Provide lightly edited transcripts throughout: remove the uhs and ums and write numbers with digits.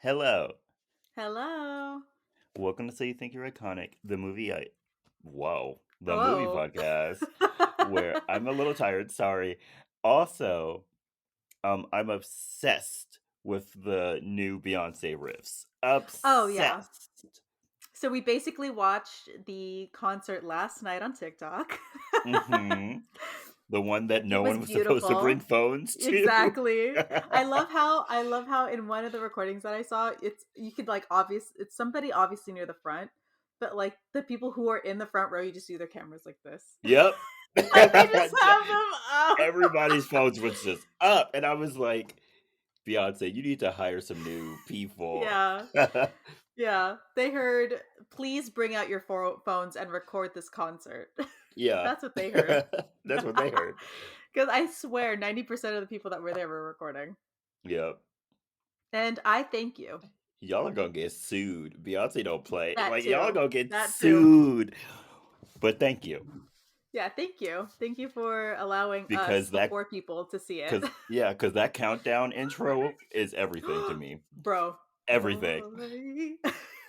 Hello. Hello. Welcome to So You Think You're Iconic, the movie Oh. podcast where I'm a little tired, sorry. Also, I'm obsessed with the new Beyonce riffs. Oh, yeah. Obsessed. So we basically watched the concert last night on TikTok. hmm The one that It no was one was supposed to bring beautiful. phones to. Exactly. I love how in one of the recordings that I saw, it's you could like it's somebody obviously near the front, but like the people who are in the front row, you just see their cameras like this. Yep. Like they just have them up. Everybody's phones was just up. And I was like, Beyonce, you need to hire some new people. Yeah. Yeah. They heard, please bring out your phones and record this concert. Yeah. That's what they heard. That's what they heard. Because I swear 90% of the people that were there were recording. Yep. And I thank you. Y'all are gonna get sued. Beyonce don't play. That Like y'all are too. gonna get That too. sued. But thank you. Yeah, thank you. Thank you for allowing us, Because the that poor people, to see it. because that countdown intro is everything to me. Bro. Everything. Boy.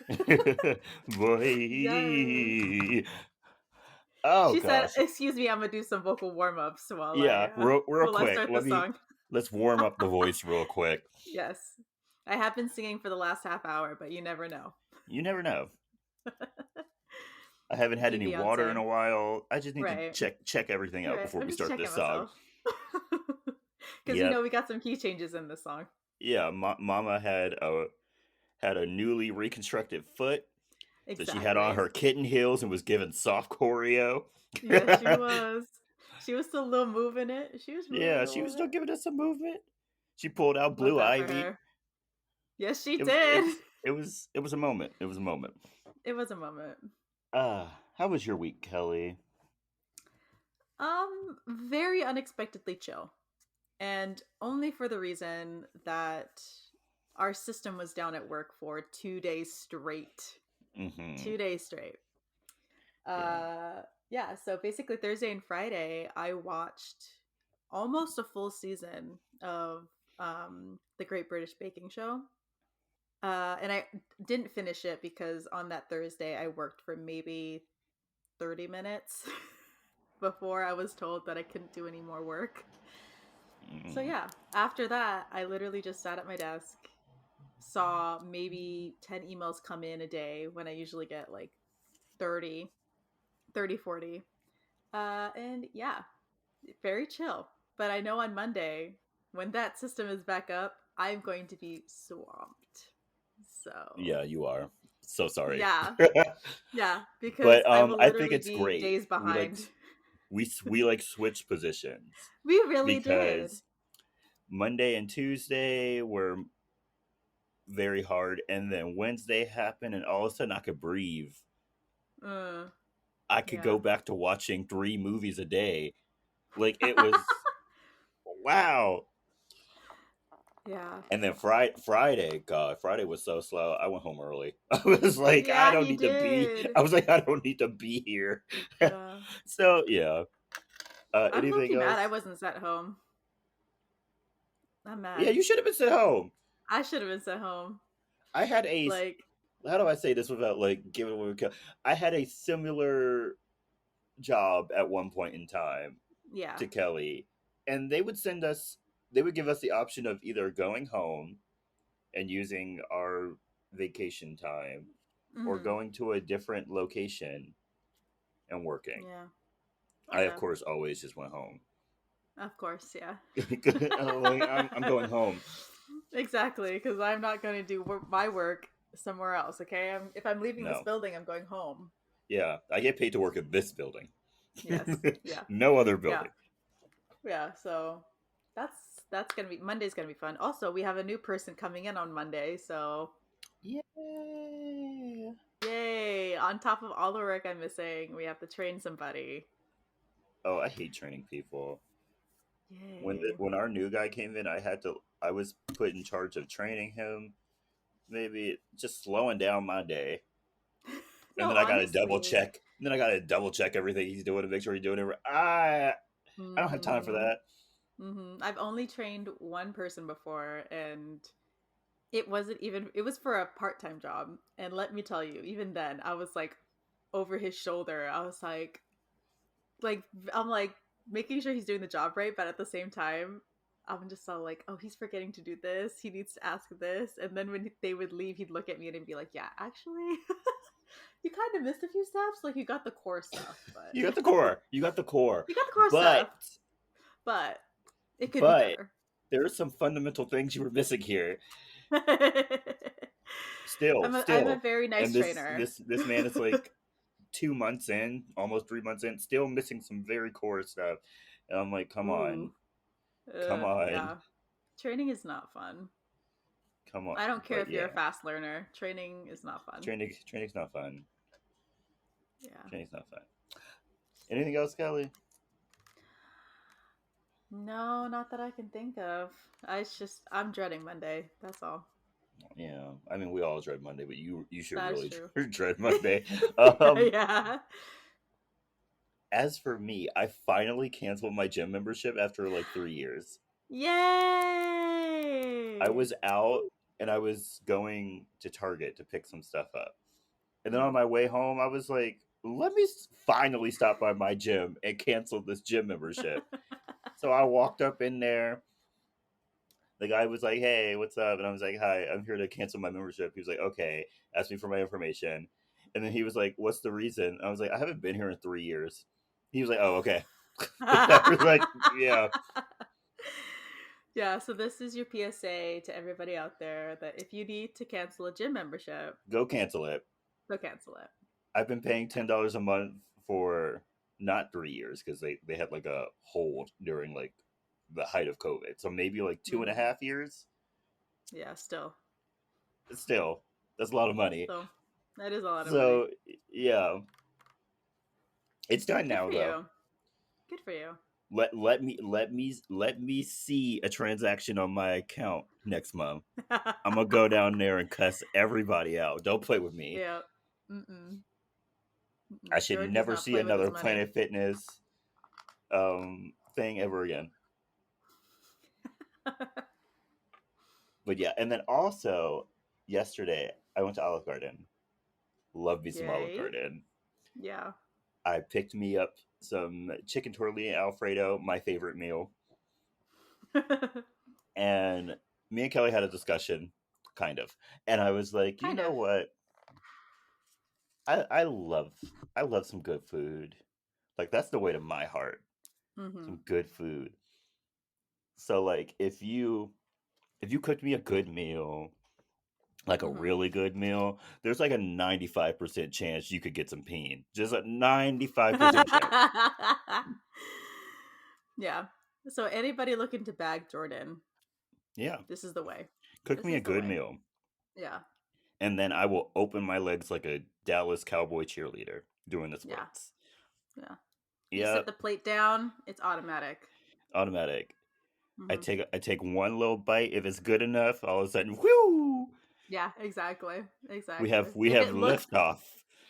Yes. Boy. Oh She said, gosh. excuse me, I'm going to do some vocal warm ups Yeah, real while I quick. start the song. Let's warm up the voice real quick. Yes. I have been singing for the last half hour, but you never know. You never know. I haven't Thank had you, any water in Beyonce. a while. I just need to Right. check everything out Right. before I'm we just start checking this song. myself. Because Yep. we got some key changes in this song. Yeah, Mama had a newly reconstructed foot, so she had on Exactly. her kitten heels and was given soft choreo. Yes, she was. She was still a little moving it. She was moving Yeah, a she was little still bit. giving us some movement. She pulled out Love Blue that for Ivy. her. Yes, she It was it did. was it was it was a moment. It was a moment. It was a moment. How was your week, Kelly? Very unexpectedly chill. And only for the reason that our system was down at work for 2 days straight. Mm-hmm. 2 days straight. Yeah. Yeah, so basically Thursday and Friday I watched almost a full season of the Great British Baking Show. And I didn't finish it because on that Thursday I worked for maybe 30 minutes before I was told that I couldn't do any more work. So Mm. yeah, after that I literally just sat at my desk, saw maybe 10 emails come in a day when I usually get like 30, 30, 40. And yeah, very chill. But I know on Monday, when that system is back up, I'm going to be swamped. So, Yeah, you are. So sorry. yeah. Yeah, because But I will I think literally it's be great. days behind. We like switch positions We really did. because Monday and Tuesday were very hard, and then Wednesday happened, and all of a sudden I could breathe. Uh, I could go yeah. back to watching 3 movies a day. Like it was wow. Yeah. And then Friday, God, Friday was so slow. I went home early. I was like, I Yeah, don't he need to be. did. I was like, I don't need to be here. Yeah. So yeah. I'm Anything low-key mad I else? wasn't sent home. I'm Yeah, mad. you should have been sent home. I should have been sent home. I had a. Like, How do I say this without like giving away? I had a similar job at one point in time yeah. to Kelly, and they would send us. They would give us the option of either going home and using our vacation time, or Hmm. going to a different location and working. Yeah. I of Yeah. course always just went home. Of course, yeah. I'm like, I'm going home. Exactly, because I'm not going to do my work somewhere else. Okay, if I'm leaving this No, building, I'm going home. yeah, I get paid to work at this building. Yes, yeah, No other yeah, building. yeah. So that's gonna be Monday's gonna be fun. Also, we have a new person coming in on Monday, so Yeah. yay! On top of all the work I'm missing, we have to train somebody. Oh, I hate training people. Yay! When our new guy came in, I was put in charge of training him, maybe just slowing down my day, and No, then I got to double honestly. check. And then I got to double check everything he's doing to make sure he's doing it right. I don't have time for Hmm. that. Hmm. I've only trained one person before, and It wasn't even, it was for a part-time job. And let me tell you, even then, I was like over his shoulder. I was like, I'm like making sure he's doing the job right, but at the same time, I'm just all like, oh, he's forgetting to do this. He needs to ask this. And then when they would leave, he'd look at me and be like, yeah, actually, you kind of missed a few steps. Like, you got the core stuff, but You got the core. You got the core. you got the core But stuff, but it could be but better. there are some fundamental things you were missing here. I'm a Still. very nice And this trainer. this this man is like 2 months in, almost 3 months in, still missing some very core stuff. And I'm like, come Ooh, on. Come on. yeah. Training is not fun. Come on. I don't care But if you're a yeah. fast learner. Training is not fun. Training's not fun. Yeah. Training's not fun. Anything else, Kelly? No, not that I can think of. I'm dreading Monday. That's all. Yeah. I mean, we all dread Monday, but you should That is really true. dread Monday. Um Yeah. as for me, I finally canceled my gym membership after like 3 years. I Yay! was out and I was going to Target to pick some stuff up. And then on Mhm. my way home, I was like, let me finally stop by my gym and cancel this gym membership. So I walked up in there. The guy was like, hey, what's up? And I was like, hi, I'm here to cancel my membership. He was like, okay, ask me for my information. And then he was like, what's the reason? I was like, I haven't been here in 3 years. He was like, oh, okay. I was like, yeah, Yeah, so this is your PSA to everybody out there that if you need to cancel a gym membership, go cancel it. go cancel it. I've been paying Yeah. $10 a month for not 3 years because they had like a hold during like the height of COVID. So maybe like two and a Mm. half years. Yeah, still. Still, that's a lot of money. So that is a lot of money. So yeah, it's done Good now for though. you. Good for you. Let me see a transaction on my account next month. I'm gonna go down there and cuss everybody out. Don't play with me. Yeah. Mm-mm. I Mm-mm. should Jordan does never not see play with his another money. Planet Fitness thing ever again. But yeah, and then also yesterday I went to Olive Garden. Love me some Olive Yay. Garden. Yeah. I picked me up some chicken tortellini Alfredo, my favorite meal, and me and Kelly had a discussion, kind of. And I was like, you Kind know of. what? I love some good food. Like that's the way to my heart. Mm-hmm. Some good food. So like if you cooked me a good meal, like a Mm-hmm. really good meal, there's like a 95% chance you could get some peen. Just a 95% chance. Yeah. So anybody looking to bag Jordan, Yeah. this is the way. Cook This me a is the good way. meal. Yeah. And then I will open my legs like a Dallas Cowboy cheerleader doing the Yeah. splits. Yeah. You set Yep. the plate down, it's automatic. Automatic. I Mm-hmm. take I take one little bite. If it's good enough, all of a sudden, whoo! Yeah, exactly. We Exactly. have we If have it looks liftoff.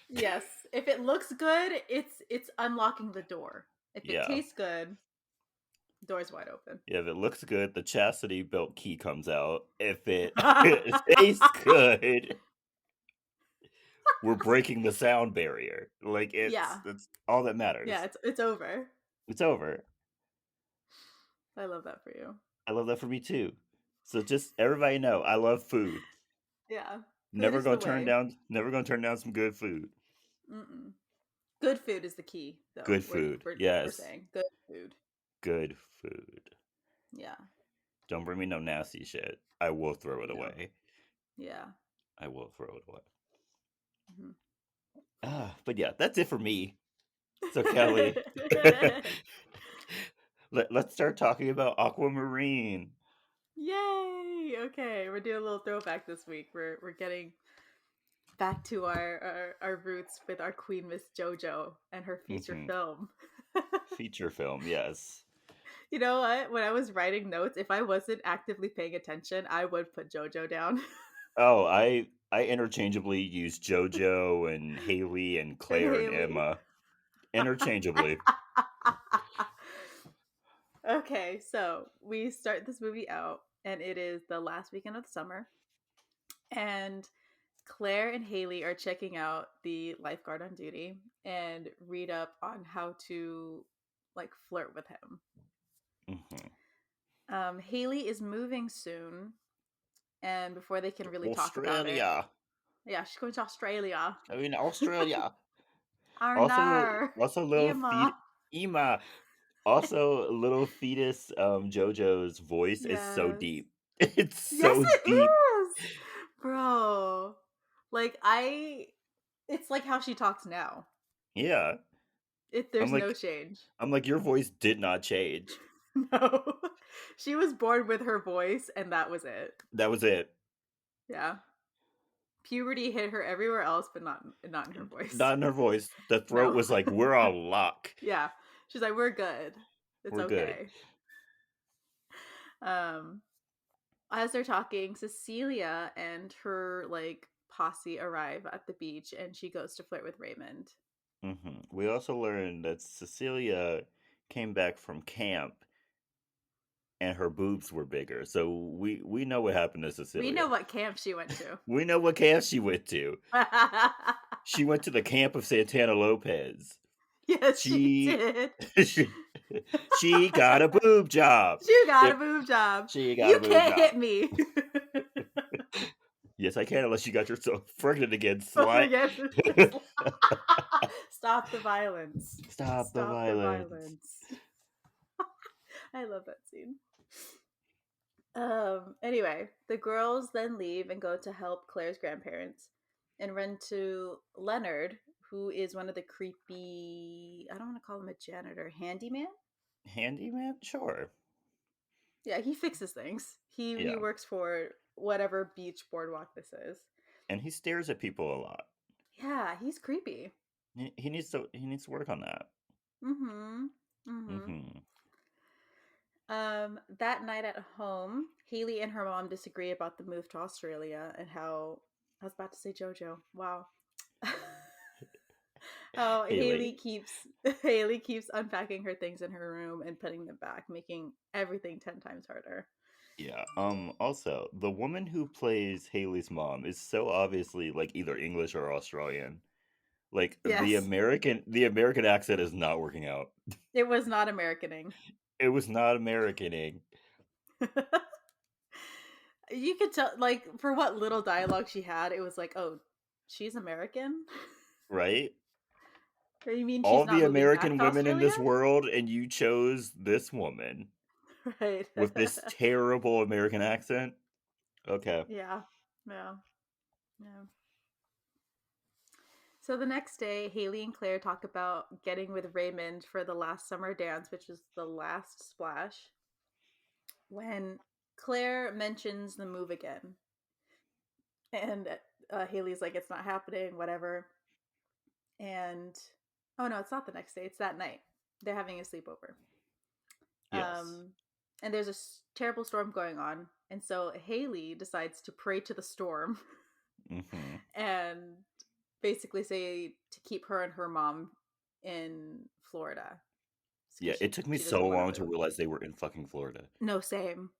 yes, if it looks good, it's unlocking the door. If it Yeah. tastes good, door's wide open. Yeah, if it looks good, the chastity belt key comes out. If it tastes good, we're breaking the sound barrier. Like Yeah. it's all that Yeah, matters. it's over. It's over. I love that for you. I love that for me too. So just everybody know, I love food. Yeah. Food Never is gonna the turn way. down. Never gonna turn down some good food. Mm-mm. Good food is the key, though. Good food. We're Yes, saying good food. good food. Yeah. Don't bring me no nasty shit. I will throw it No. away. Yeah. I will throw it away. Mhm. But yeah, that's it for me. So Kelly, let's start talking about Aquamarine. Yay! Okay, we're doing a little throwback this week. We're getting back to our roots with our queen, Miss JoJo, and her feature Hmm. film. Feature film, yes. You know what? When I was writing notes, if I wasn't actively paying attention, I would put JoJo down. Oh, I interchangeably use JoJo and Haley and And Claire and Haley. Emma interchangeably. Okay, so we start this movie out, and it is the last weekend of the summer. And Claire and Haley are checking out the lifeguard on duty and read up on how to like flirt with him. Mm-hmm. Haley is moving soon, and before they can really talk about it, Australia. yeah, she's going to Australia. I mean, Australia. Also, Arnar, also little Emma. feet. Ema. Also, little fetus JoJo's voice is so Yes. deep. It's Yes, so it deep. is. Bro. Like it's like how she talks now. Yeah. I'm There's no like change. I'm like your voice did not change. No. She was born with her voice and that was it. That was it. Yeah. Puberty hit her everywhere else but not in her voice. Not in her voice. The throat No. was like, we're on lock. Yeah. She's like, "We're good. It's We're good. okay." Um as they're talking, Cecelia and her like posse arrive at the beach and she goes to flirt with Raymond. We also learned that Cecilia came back from camp and her boobs were bigger. So we know what happened to We Cecilia. know what camp she went to. We know what camp she went to. She went to the camp of Santana Lopez. Yes, she She did. she got a boob job. She got a If boob job. she got You a boob can't job. hit me. Yes, I can unless you got yourself pregnant again, slut. Stop the violence. Stop the Stop the violence. violence. I love that scene. Anyway, the girls then leave and go to help Claire's grandparents and run to Leonard, who is one of the creepy, I don't want to call him a janitor, handyman? Handyman? Sure. Yeah, he fixes things. He Yeah. works for whatever beach boardwalk this is. And he stares at people a lot. Yeah, he's creepy. He needs to work on that. Mm-hmm. Mm-hmm. That night at home, Haley and her mom disagree about the move to Australia and how I was about to say JoJo. Wow. How Haley. Haley keeps unpacking her things in her room and putting them back, making everything 10 times harder. Yeah. Also, the woman who plays Haley's mom is so obviously like either English or Australian. Like Yes. The American accent is not working out. It was not Americaning. It was not Americaning. You could tell, like, for what little dialogue she had, it was like, oh, she's American? Right? Or you mean she's All not the moving back American to women in Australia? this world, and you chose this woman Right. with this terrible American accent. Okay. Yeah. Yeah. Yeah. So the next day, Haley and Claire talk about getting with Raymond for the last summer dance, which is the last splash. When Claire mentions the move again, and Haley's like, "It's not happening, whatever." And oh no, it's not the next day; it's that night. They're having a sleepover. Yes. And there's a terrible storm going on, and so Haley decides to pray to the storm and basically say to keep her and her mom in Florida. Yeah, it took me She so doesn't want long to to move. realize they were in fucking Florida. No, same.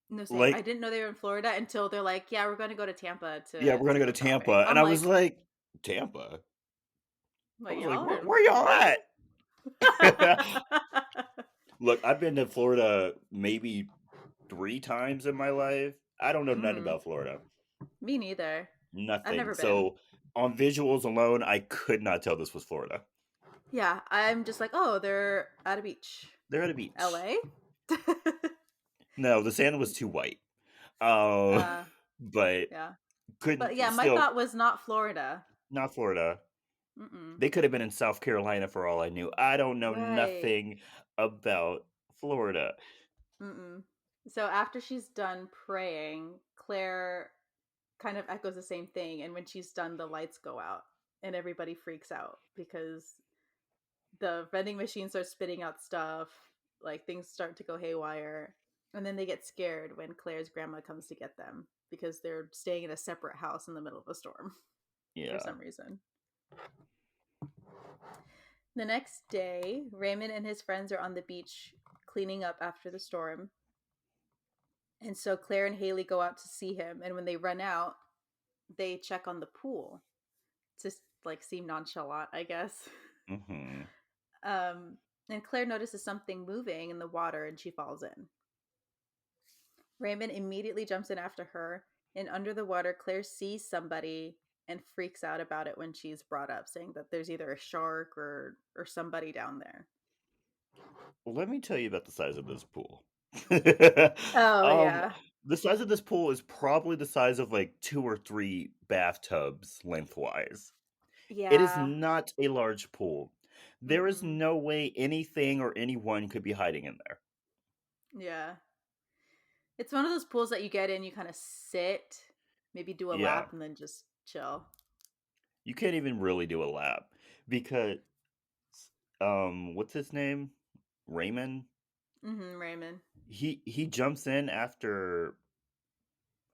No, same. I Like, didn't know they were in Florida until they're like, "Yeah, we're going to go to Tampa yeah, we're gonna to go to go shopping." Tampa, and I'm I was like, like, Tampa. I was like, y'all are in where y'all Florida? at? Look, I've been to Florida maybe 3 times in my life. I don't know nothing about Florida. Me neither. I've Nothing. never been. So on visuals alone, I could not tell this was Florida. Yeah, I'm just like, oh, they're at a beach. They're at a beach. LA? No, the sand was too white. Uh, uh, but yeah. But yeah, couldn't my still thought was not Florida. not Florida. Mm-mm. They could have been in South Carolina for all I knew. I don't know Right. nothing about Florida. Mm-mm. So after she's done praying, Claire kind of echoes the same thing. And when she's done, the lights go out and everybody freaks out because the vending machine starts spitting out stuff. Like things start to go haywire. And then they get scared when Claire's grandma comes to get them because they're staying in a separate house in the middle of a storm for Yeah. some reason. The next day, Raymond and his friends are on the beach cleaning up after the storm. And so Claire and Haley go out to see him. And when they run out, they check on the pool to like seem nonchalant, I guess. Mm-hmm. Um, and Claire notices something moving in the water and she falls in. Raymond immediately jumps in after her, and under the water, Claire sees somebody and freaks out about it when she's brought up, saying that there's either a shark or somebody down there. Let me tell you about the size of this pool. Oh um, yeah, the size of this pool is probably the size of like 2 or 3 bathtubs lengthwise. It is yeah, not a large pool. There is mm-mm. no way anything or anyone could be hiding in there. Yeah. It's one of those pools that you get in, you kind of sit, maybe do a Yeah, lap, and then just chill. you can't even really do a lap because what's his name? Raymond. Mm-hmm, Raymond. He jumps in after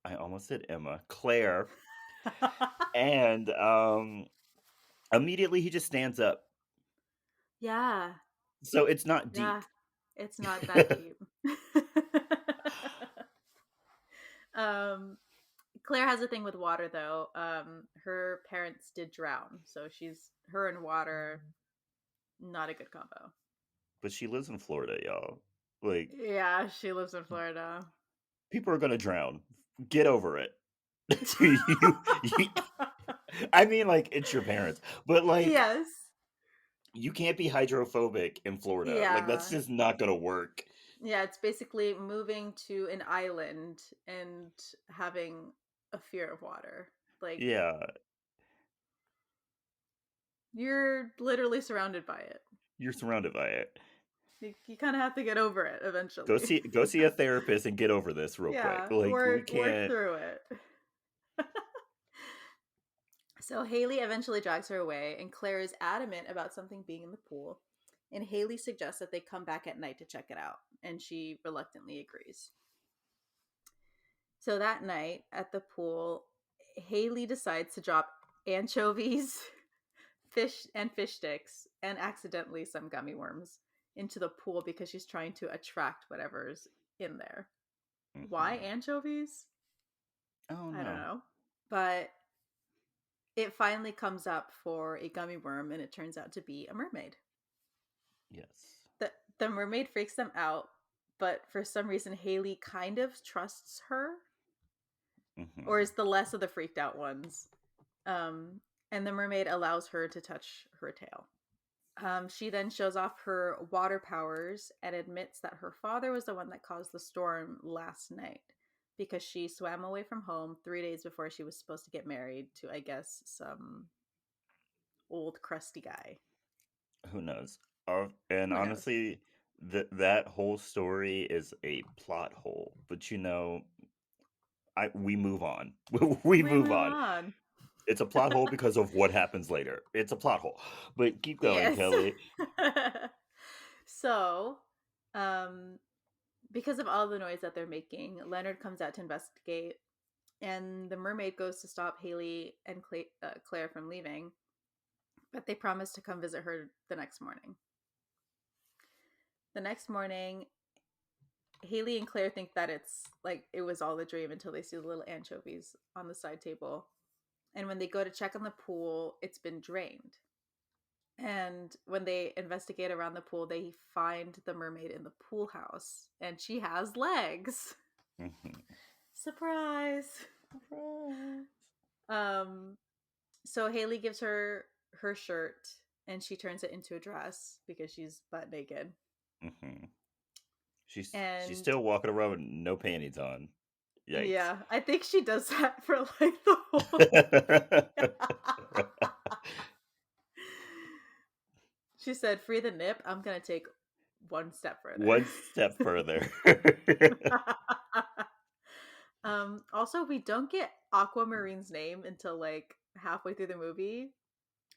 I almost said Emma, Claire, and immediately he just stands up. Yeah, So it's not yeah. deep. It's not that deep. um, Claire has a thing with water though. Her parents did drown, so she's her and water, not a good combo. But she lives in Florida, y'all. Like Yeah, she lives in Florida. people are gonna drown. Get over it. you, I mean, like it's your parents, but like Yes. you can't be hydrophobic in Florida. Like that's Yeah. just not gonna work. Yeah, it's basically moving to an island and having a fear of water. Like Yeah, you're literally surrounded by it. you're surrounded by it. You kind of have to get over it Go eventually. see go see a therapist and get over this real quick. Yeah, Like we work can't. through it. So Haley eventually drags her away, and Claire is adamant about something being in the pool. And Haley suggests that they come back at night to check it out, and she reluctantly agrees. So that night at the pool, Haley decides to drop anchovies, fish sticks, and accidentally some gummy worms into the pool because she's trying to attract whatever's in there. Why Mhm. anchovies? Oh I don't no. know. But it finally comes up for a gummy worm and it turns out to be a mermaid. Yes. The mermaid freaks them out, but for some reason Haley kind of trusts her or Hmm. is the less of the freaked out ones. Um, and the mermaid allows her to touch her tail. She then shows off her water powers and admits that her father was the one that caused the storm last night because she swam away from home 3 days before she was supposed to get married to, I guess, some old crusty guy. Who knows? And Who knows? honestly, that whole story is a plot hole. But we move on. We We move move on. on. It's a plot hole because of what happens later. It's a plot hole. But keep going, Yes. Kelly. So, um, because of all the noise that they're making, Leonard comes out to investigate, and the mermaid goes to stop Haley and Claire from leaving, but they promise to come visit her the next morning. The next morning, Haley and Claire think that it's like it was all a dream until they see the little anchovies on the side table. And when they go to check on the pool, it's been drained. And when they investigate around the pool, they find the mermaid in the pool house, and she has legs. Hmm. Surprise! Um, so Haley gives her her shirt, and she turns it into a dress because she's butt naked. Hmm. She's And still walking around with no panties on. Yikes. yeah, I think she does that for like the whole movie. She said, "Free the nip. I'm gonna take one step further." One step further. Also, we don't get Aquamarine's name until like halfway through the movie,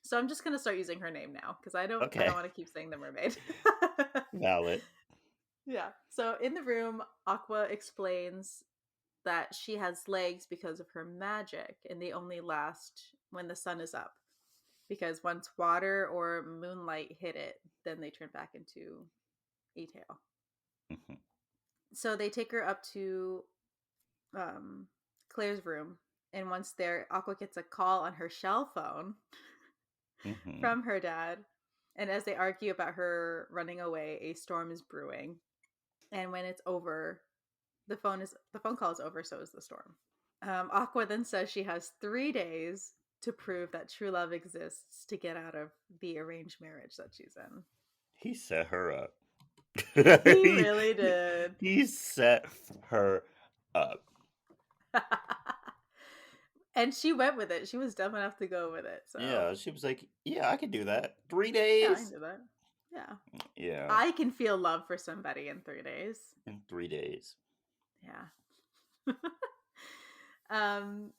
so I'm just gonna start using her name now because I don't Okay. want to keep saying the mermaid. Valid. Yeah. So in the room, Aqua explains that she has legs because of her magic, and they only last when the sun is up. Because once water or moonlight hit it, then they turn back into a tail. Hmm. So they take her up to um, Claire's room, And once there, Aqua gets a call on her shell phone Mm-hmm. from her dad. And as they argue about her running away, a storm is brewing. And when it's over, the phone call is over, so is the storm. Aqua then says she has 3 days to prove that true love exists to get out of the arranged marriage that she's in. He set her up. He he, really did. he set her up. And she went with it. She was dumb enough to go with it. So, Yeah, she was like, "Yeah, I can do that. Three yeah, I can days." do that. Yeah. Yeah, I can feel love for somebody in 3 days. in 3 days. Yeah. um,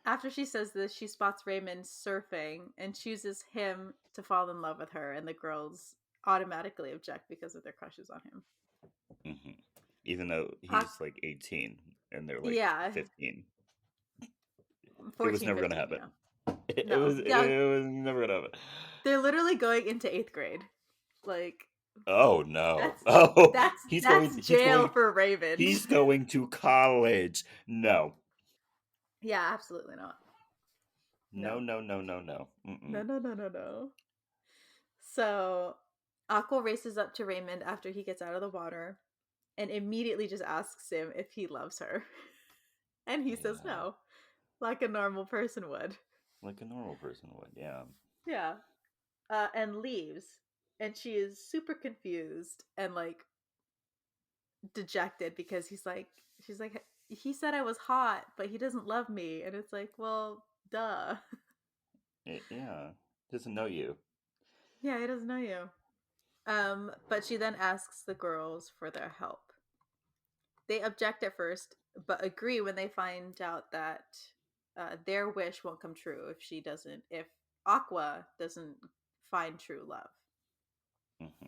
After she says this, she spots Raymond surfing and chooses him to fall in love with her, and the girls automatically object because of their crushes on him. Hmm. Even though Hawk, he's like 18 and they're like yeah, 15, it was 14, never gonna 15, happen. yeah. It No, was yeah, it was never gonna happen. they're literally going into 8th grade. Like, Oh no! that's Oh, that's he's that's going. He's jail going. for Raymond. He's going to college. No, Yeah, absolutely not. no, No. no, no, no, no. No, Mm-mm. no, no, no, no. So Aqua races up to Raymond after he gets out of the water and immediately just asks him if he loves her. And he says Yeah, no, like a normal person would. like a normal person would. Yeah. Yeah. And leaves. And she is super confused and like dejected because she's like, he said I was hot, but he doesn't love me. And it's like, well, duh. Yeah. Doesn't know you. Yeah, he doesn't know you. But she then asks the girls for their help. They object at first, but agree when they find out that their wish won't come true if Aqua doesn't find true love. Hmm.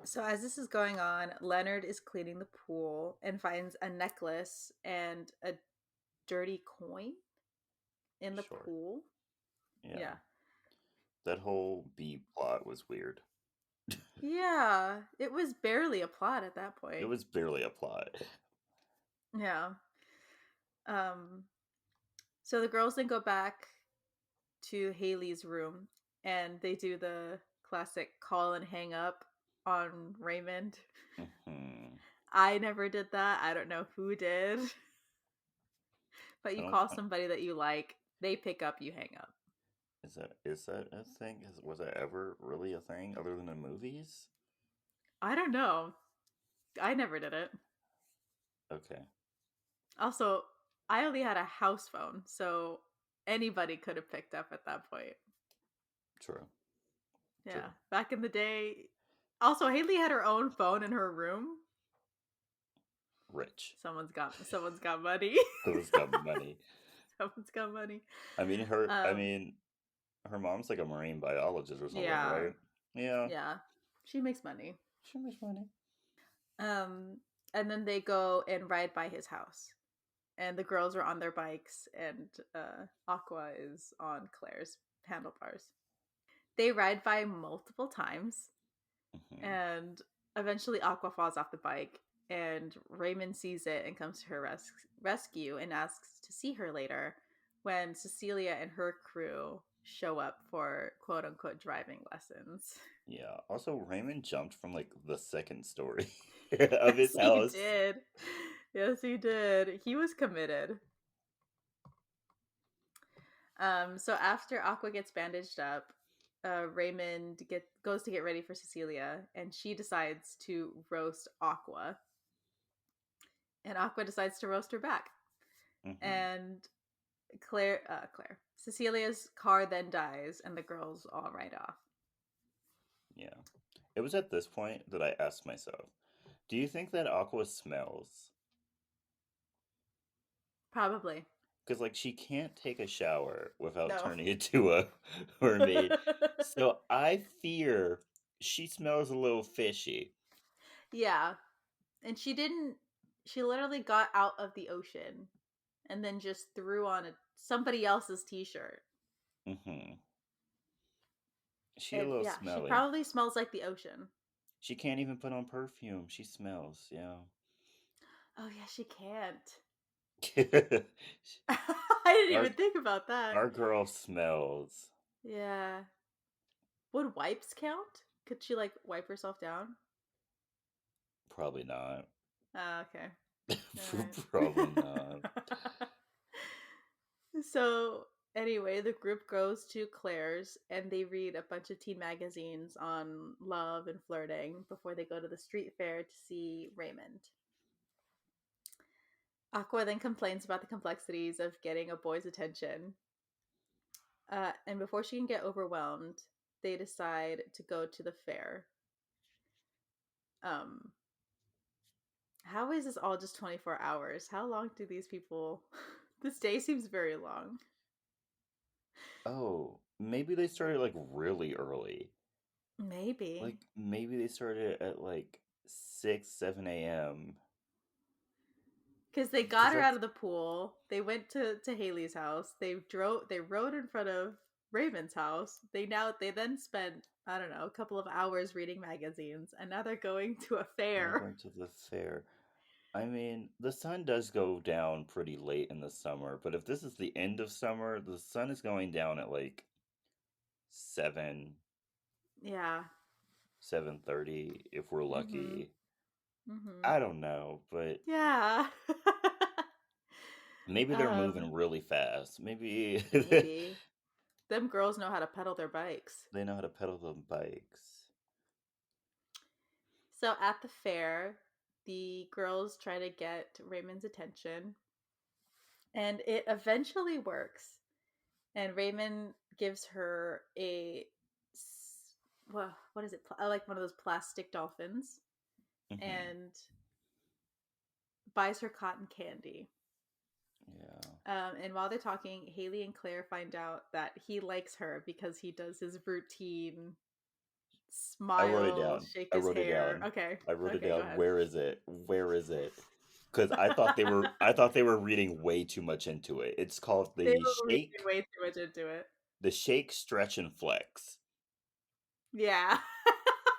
So as this is going on, Leonard is cleaning the pool and finds a necklace and a dirty coin in the Sure. pool. Yeah. Yeah. That whole B plot was weird. Yeah, it was barely a plot at that It point. was barely a plot. Yeah. Um so the girls then go back to Haley's room and they do the classic call and hang up on Raymond. Hmm. I never did that. I don't know who did. But I you don't. call somebody that you like, they pick up, you hang up. Is that a thing? Was that ever really a thing other than in movies? I don't know. I never did it. Okay. Also, I only had a house phone, so anybody could have picked up at that point. True. Yeah. True. Back in the day. Also, Haley had her own phone in her room. Rich. Someone's got money. Who's got money? Someone's got money. I mean her. I Um mean her mom's like a marine biologist or something, yeah. right? Yeah. Yeah. She makes money. She makes money. Um and then they go and ride by his house. And the girls are on their bikes and Aqua is on Claire's handlebars. They ride by multiple times Hmm. and eventually Aqua falls off the bike and Raymond sees it and comes to her rescue and asks to see her later when Cecelia and her crew show up for quote unquote driving lessons. Yeah. Also, Raymond jumped from like the second story of Yes, his he house. did. Yes, he did. He was committed. So after Aqua gets bandaged up, Raymond goes to get ready for Cecelia, and she decides to roast Aqua, and Aqua decides to roast her back. Hmm. And Cecilia's car then dies, and the girls all ride off. Yeah. It was at this point that I asked myself, do you think that Aqua smells? Probably Because like she can't take a shower without no. turning into a mermaid. So I fear she smells a little fishy. Yeah, and she didn't. She literally got out of the ocean and then just threw on somebody else's t-shirt. Hmm. She a And little yeah, she smelly. probably smells like the ocean. She can't even put on perfume. She smells. Yeah. Oh yeah, she can't. I didn't our even think about that. our girl smells. Yeah. Would wipes count? Could she like wipe herself down? Probably not. Okay. All Probably not. right. So anyway, the group goes to Claire's and they read a bunch of teen magazines on love and flirting before they go to the street fair to see Raymond. Aqua then complains about the complexities of getting a boy's attention. And before she can get overwhelmed, they decide to go to the fair. Um, how is this all just 24 hours? How long do these people. This day seems very long. Oh, maybe they started like really early. Maybe. Like maybe they started at like 6, 7 a.m. Because they Because got her out that's of the pool. They went to Haley's house. They rode in front of Raymond's house. They then spent, I don't know, a couple of hours reading magazines, and now they're going to a they're fair. going to the fair. I mean, the sun does go down pretty late in the summer, but if this is the end of summer, the sun is going down at like 7, Yeah. 7:30 if we're Mhm. lucky. Mhm. I don't know, but Yeah. maybe they're moving um really fast. Maybe Maybe them girls know how to pedal their bikes. they know how to pedal the bikes. So at the fair, the girls try to get Raymond's attention, and it eventually works. And Raymond gives her well, what is it? I like one of those plastic dolphins, Hmm. and buys her cotton candy. Yeah. And while they're talking, Haley and Claire find out that he likes her because he does his routine I wrote it smile, down. shake I his wrote it hair. down. Okay, I wrote it okay, go down. ahead. Where is it? Where is it? Because I thought they were reading way too much into it. It's called They the were reading shake, way too much into it. the shake, stretch, and flex. Yeah.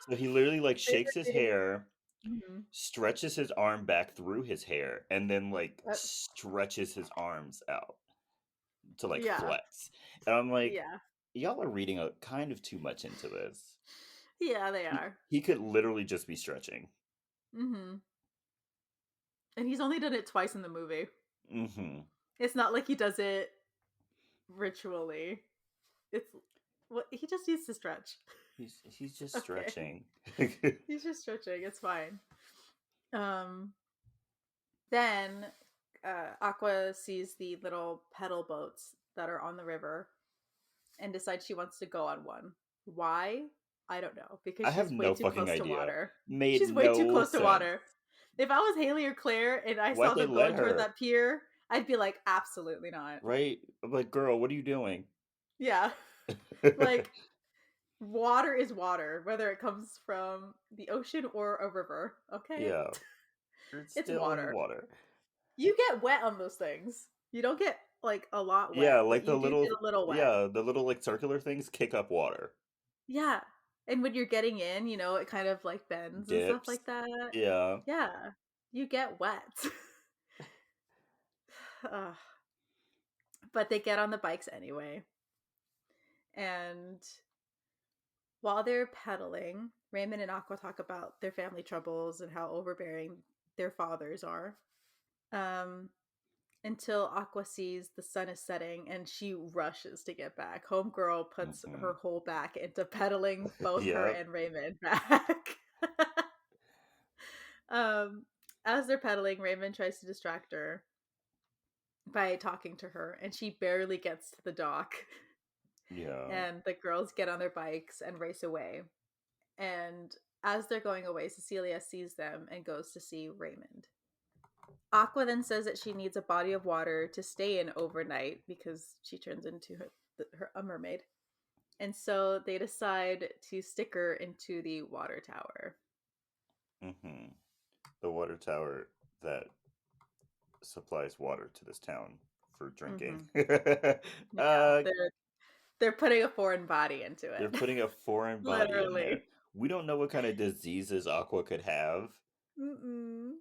So he literally like They shakes were his reading. hair, Mhm. stretches his arm back through his hair, and then like stretches his arms out to like Yeah, flex. And I'm like, yeah, y'all are reading a kind of too much into this. yeah. They He, are. he could literally just be stretching. Hmm. And he's only done it twice in the movie. Hmm. It's not like he does it ritually. It's what he just needs to stretch. He's just Okay, stretching. he's just stretching. It's fine. Um, then Aqua sees the little pedal boats that are on the river and decides she wants to go on one. Why? I don't know. Because I have she's way no too fucking close to idea. water. Made She's way too no close to sense. water. If I was Haley or Claire and I Why'd saw they them let going toward her? that pier, I'd be like, absolutely not. Right? I'm like, girl, what are you doing? Yeah. Like, water is water, whether it comes from the ocean or a river. Okay? Yeah, it's It's still in the water. water. You get wet on those things. You don't get like a lot Yeah, wet, but like you do get a little wet. the little like circular things kick up water. Yeah. And when you're getting in, it kind of like bends and stuff Dips. like that. Yeah. Yeah. You get wet. Ugh. But they get on the bikes anyway. And while they're pedaling, Raymond and Aqua talk about their family troubles and how overbearing their fathers are. Um, until Aqua sees the sun is setting and she rushes to get back. Homegirl puts Hmm. her whole back into pedaling both her Yep. and Raymond back. um, as they're pedaling, Raymond tries to distract her by talking to her, and she barely gets to the dock. Yeah. And the girls get on their bikes and race away. And as they're going away, Cecelia sees them and goes to see Raymond. Aqua then says that she needs a body of water to stay in overnight because she turns into a mermaid. And so they decide to stick her into the water tower. Hmm. The water tower that supplies water to this town for drinking. Mm-hmm. Yeah, uh, they're putting a foreign body into they're it, putting a foreign body in there. literally. We don't know what kind of diseases Aqua could have. Mm-mm.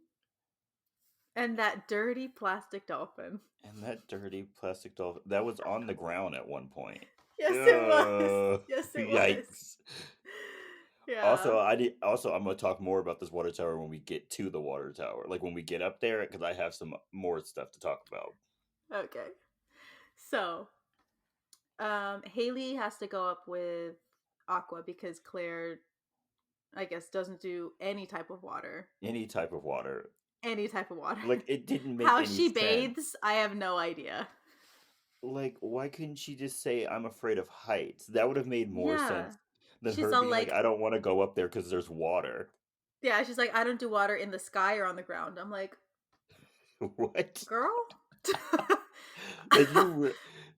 And that dirty plastic dolphin. And that dirty plastic dolphin that was on the ground at one point. Yes, it was. Ugh, Yes, it was. yikes. Yeah. Also, I'm gonna talk more about this water tower when we get to the water tower. Like when we get up there, because I have some more stuff to talk about. Okay. So, Haley has to go up with Aqua because Claire, I guess, doesn't do any type of water. Any type of water. Any type of water. Like it didn't make How any she sense. bathes, I have no idea. Like, why couldn't she just say I'm afraid of heights? That would have made more Yeah. sense than She's her all being like, like, I don't want to go up there because there's water. yeah, she's like, I don't do water in the sky or on the ground. I'm like, What? girl? Like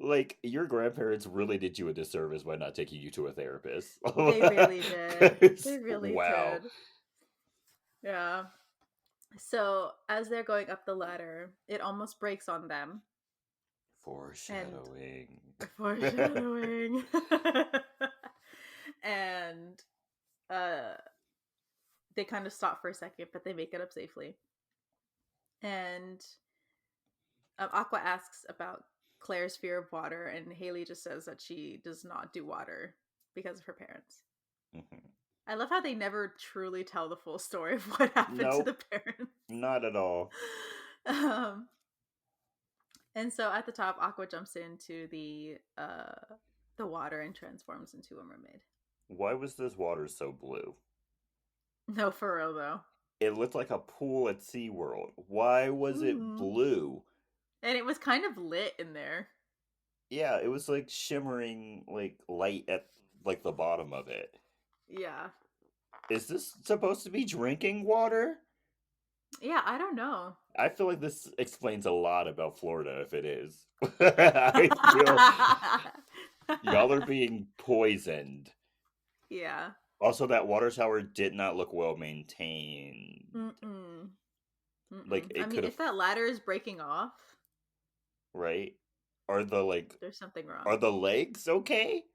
like your grandparents really did you a disservice by not taking you to a therapist. They really did. They really Wow. did. Yeah. So as they're going up the ladder, it almost breaks on them. And Foreshadowing. foreshadowing. And they kind of stop for a second, but they make it up safely. And Aqua asks about Claire's fear of water, and Haley just says that she does not do water because of her parents. Mm-hmm. I love how they never truly tell the full story of what happened to the parents. Not at all. And so at the top, Aqua jumps into the water and transforms into a mermaid. Why was this water so blue? No, for real though. It looked like a pool at SeaWorld. Why was it blue? And it was kind of lit in there. Yeah, it was like shimmering like light at like the bottom of it. Yeah. Is this supposed to be drinking water? Yeah, I don't know. I feel like this explains a lot about Florida if it is. I feel y'all are being poisoned. Yeah. Also, that water tower did not look well maintained. Like I mean, if that ladder is breaking off, right? Are the there's something wrong. Are the legs okay?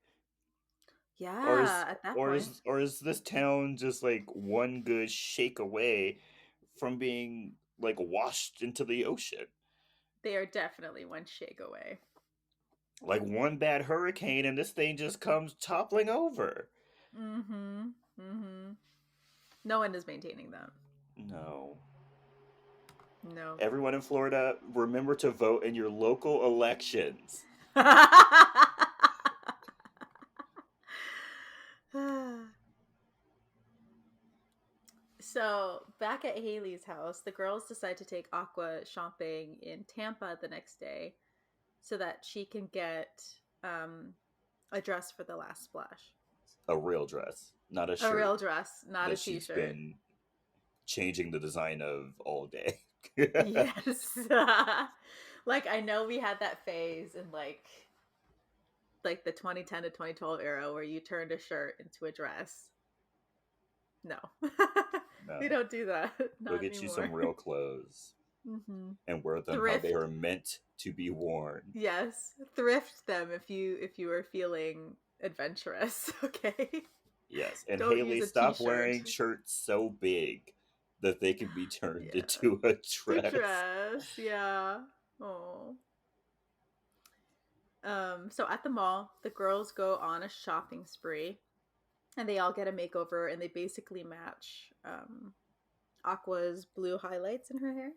Yeah, at that point. Is this town just like one good shake away from being like washed into the ocean? They are definitely one shake away. Like one bad hurricane and this thing just comes toppling over. No one is maintaining that. No. No. Everyone in Florida, remember to vote in your local elections. So, back at Haley's house, the girls decide to take Aqua shopping in Tampa the next day so that she can get a dress for the last splash. A real dress, not a shirt. A real dress, not a t-shirt. She's been changing the design of all day. Yes. Like, I know we had that phase in like the 2010 to 2012 era where you turned a shirt into a dress. No. We don't do that. Go get you some real clothes and wear them how they are meant to be worn. Yes, thrift them if you are feeling adventurous. Okay. Yes, and Haley, stop wearing shirts so big that they can be turned into a dress. Yeah. Oh. So at the mall, the girls go on a shopping spree. And they all get a makeover, and they basically match Aqua's blue highlights in her hair.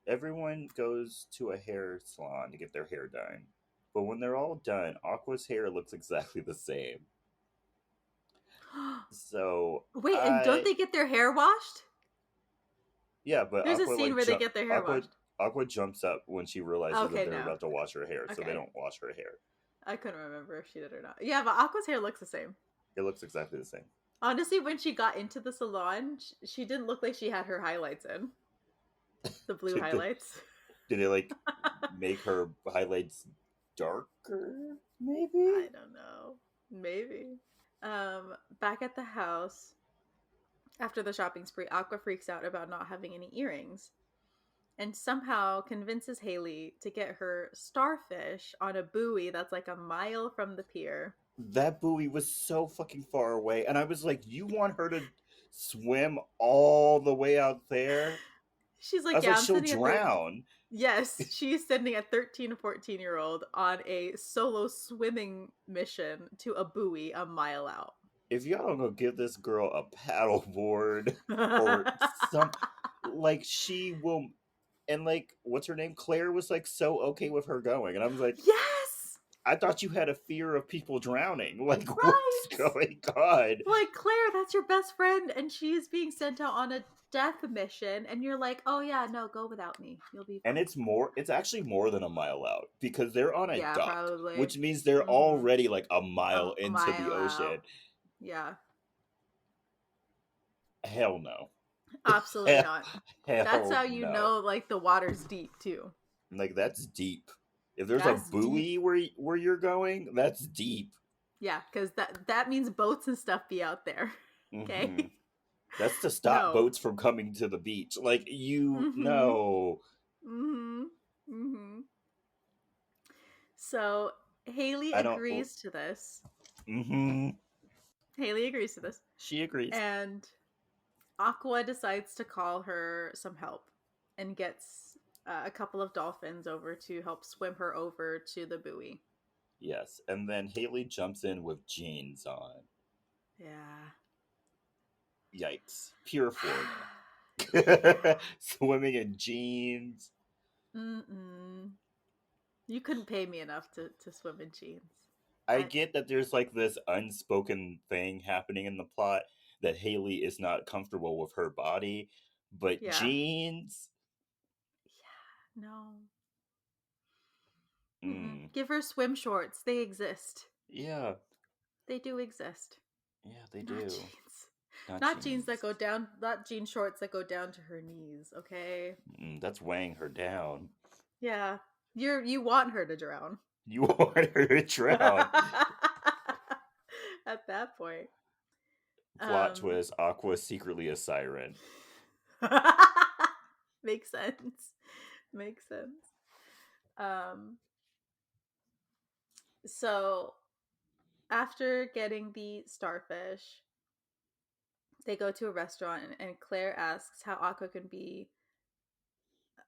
Everyone goes to a hair salon to get their hair done. But when they're all done, Aqua's hair looks exactly the same. So wait, and don't they get their hair washed? Yeah, but there's a scene where they get their hair washed. Aqua jumps up when she realizes that they're about to wash her hair, so they don't wash her hair. I couldn't remember if she did or not. Yeah, but Aqua's hair looks the same. It looks exactly the same. Honestly, when she got into the salon, she didn't look like she had her highlights in. The blue highlights. Did it like make her highlights darker? Maybe? I don't know. Maybe. Back at the house, after the shopping spree, Aqua freaks out about not having any earrings and somehow convinces Haley to get her starfish on a buoy that's like a mile from the pier. That buoy was so fucking far away, and I was like, you want her to swim all the way out there? She's I like, was yeah, like, I'm she'll sending a third. drown. Yes, she's sending a 13 to 14-year-old on a solo swimming mission to a buoy a mile out. If y'all don't go give this girl a paddleboard or some, like, she will. And like, what's her name? Claire was like so okay with her going, and I was like, Yes! I thought you had a fear of people drowning. Like, what's Right! going on? Like, Claire, that's your best friend, and she's being sent out on a death mission, and you're like, oh yeah, no, go without me. You'll be And fine. it's actually more than a mile out because they're on a Yeah, dock, probably. which means they're Mm-hmm. already like a mile A into the mile ocean. out. Yeah. Hell no. Absolutely Hell, not. That's hell how you no. know, like, the water's deep, too. Like, that's deep. If there's a That's deep. buoy where you're going, that's deep. Yeah, because that means boats and stuff be out there. Hmm. Okay? That's to stop No. boats from coming to the beach. Like, you Mm-hmm. know. Mm-hmm. Mm-hmm. So Haley I don't. agrees to this. Hmm. Haley agrees to this. She agrees. And Aqua decides to call her some help and gets a couple of dolphins over to help swim her over to the buoy. Yes. And then Haley jumps in with jeans on. Yeah. Yikes. Pure Florida. Yeah. Swimming in jeans. Mm-mm. You couldn't pay me enough to swim in jeans. I get that there's like this unspoken thing happening in the plot that Haley is not comfortable with her body, but Yeah. jeans. Yeah. No. Mm-mm. Mm, Give her swim shorts. They exist. yeah, They do exist. yeah, they Not do. jeans. Not Not jeans that jeans. go down. Not jean shorts that go down to her knees. Okay. That's weighing her down. Yeah. You want her to drown. You want her to drown. At that point. Plot Um twist: Aqua is secretly a siren. Makes sense. Makes sense. Um so after getting the starfish, they go to a restaurant and Claire asks how Aqua can be.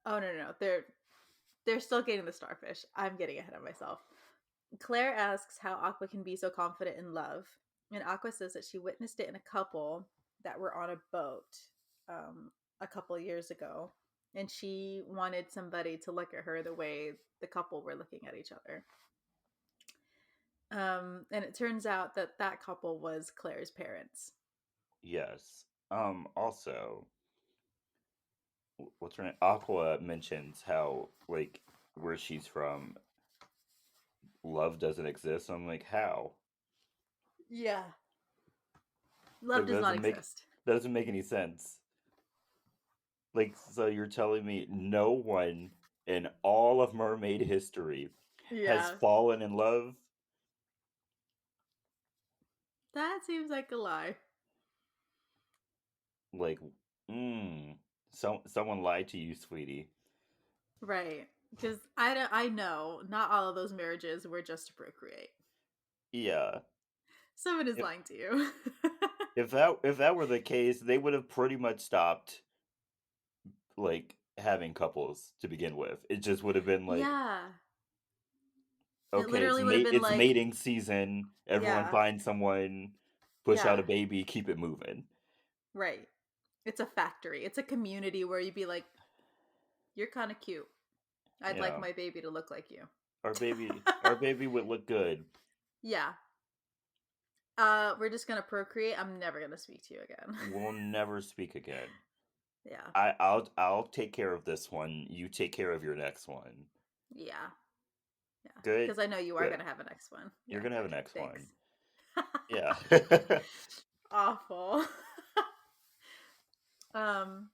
Oh no, they're still getting the starfish. I'm getting ahead of myself. Claire asks how Aqua can be so confident in love, and Aqua says that she witnessed it in a couple that were on a boat a couple years ago, and she wanted somebody to look at her the way the couple were looking at each other. And it turns out that that couple was Claire's parents. Yes. Also, what's her name? Aqua mentions how like where she's from, love doesn't exist. I'm like, how? Yeah. Love Like does not exist. that doesn't make any sense. Like, so you're telling me no one in all of mermaid history has Yeah. fallen in love? That seems like a lie. Like, mm, someone lied to you, sweetie. Right. Because I know not all of those marriages were just to procreate. Yeah. Someone is If lying to you. if that were the case, they would have pretty much stopped like having couples to begin with. It just would have been like, Yeah. It okay, literally would have been it's like, mating season. Everyone yeah, find someone, push out yeah, a baby, keep it moving. right. It's a factory. It's a community where you'd be like, you're kind of cute. I'd like Yeah. my baby to look like you. Our baby would look good. Yeah. We're just gonna procreate. I'm never gonna speak to you again. We'll never speak again. Yeah. I'll take care of this one. You take care of your next one. Yeah. Yeah. Good. Because I know you are Good. gonna have a next one. You're Yeah, gonna have a good. next Thanks. one. Yeah. Awful. um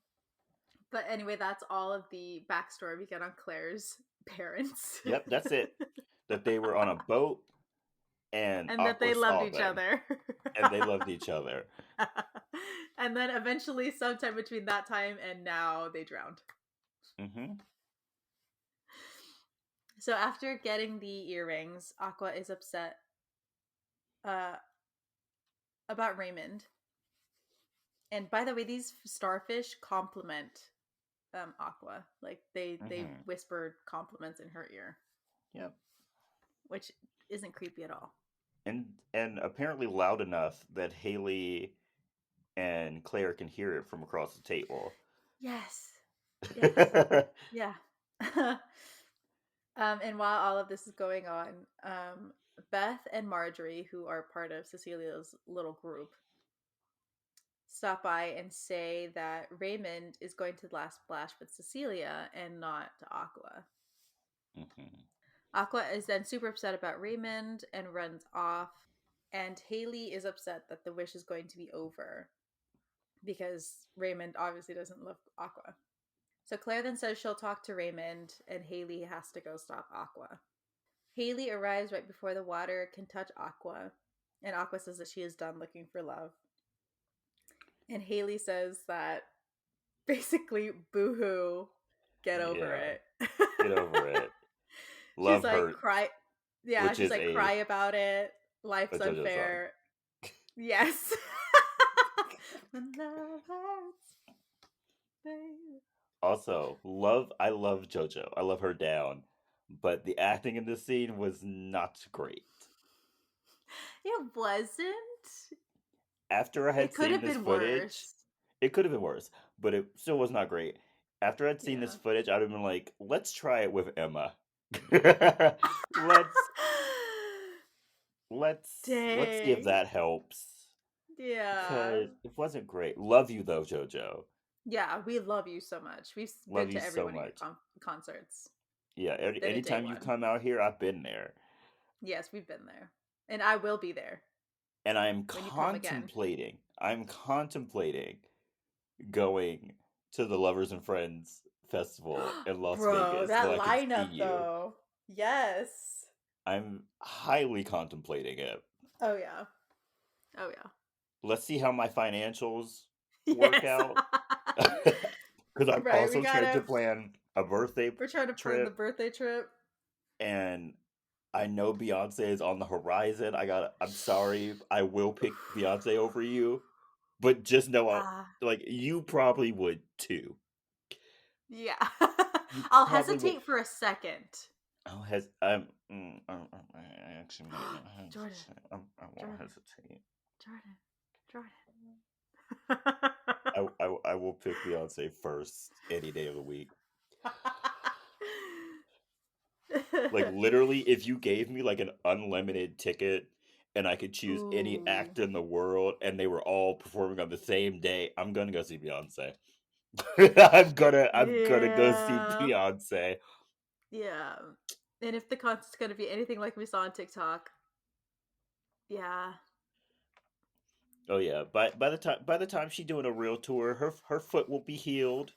but anyway, that's all of the backstory we get on Claire's parents. Yep, that's it. That they were on a boat and And that Aqua they loved saw each them other. and they loved each other. And then eventually, sometime between that time and now, they drowned. Hmm. So after getting the earrings, Aqua is upset uh, about Raymond. And by the way, these starfish complement Aqua. Like they Mm-hmm. whispered compliments in her ear, Yep. which isn't creepy at all. And apparently loud enough that Haley and Claire can hear it from across the table. Yes. Yes. Yeah. And while all of this is going on, Beth and Marjorie, who are part of Cecilia's little group, stop by and say that Raymond is going to the last splash with Cecelia and not to Aqua. Mm-hmm. Aqua is then super upset about Raymond and runs off. And Haley is upset that the wish is going to be over because Raymond obviously doesn't love Aqua. So Claire then says she'll talk to Raymond, and Haley has to go stop Aqua. Haley arrives right before the water can touch Aqua, and Aqua says that she is done looking for love. And Haley says that basically, boohoo, get over Yeah. it. Get over it. She's Love like, hurts, cry. Yeah, which she's is like, cry about it. a Life's JoJo song. unfair. Yes. When love hurts, baby. Also, I love JoJo. I love her down, but the acting in this scene was not great. It wasn't. After I had It could seen have this been footage, worse. it could have been worse, but it still was not great. After I'd seen this Yeah. footage, I'd have been like, let's try it with Emma. let's let's see if Dang. that helps. Yeah. Because it wasn't great. Love you though, JoJo. Yeah, we love you so much. We've been Love you to every so one of your much. concerts. Yeah, Been a day anytime you one. come out here, I've been there. Yes, we've been there. And I will be there And when you come again. I'm contemplating going to the Lovers and Friends Festival in Las Bro, Vegas so that I can see lineup you. though. Yes. I'm highly contemplating it. Oh yeah. Oh yeah. Let's see how my financials work Yes. out. Because I'm Right, we also trying to gotta. plan a birthday We're trying to plan the trip, birthday trip. and I know Beyonce is on the horizon. I'm sorry, I will pick Beyonce over you, but just know Yeah. like you probably would too. Yeah. You I'll probably would. hesitate for a second. I'll I actually might not Jordan. hesitate. I won't Jordan. hesitate. Jordan. Jordan. I will pick Beyonce first any day of the week. Like literally, if you gave me like an unlimited ticket and I could choose any Ooh. act in the world and they were all performing on the same day, I'm gonna go see Beyonce. I'm gonna go see Yeah. Beyonce. Yeah. And if the concert's gonna be anything like we saw on TikTok, yeah. Oh yeah, by the time she's doing a real tour, her foot will be healed.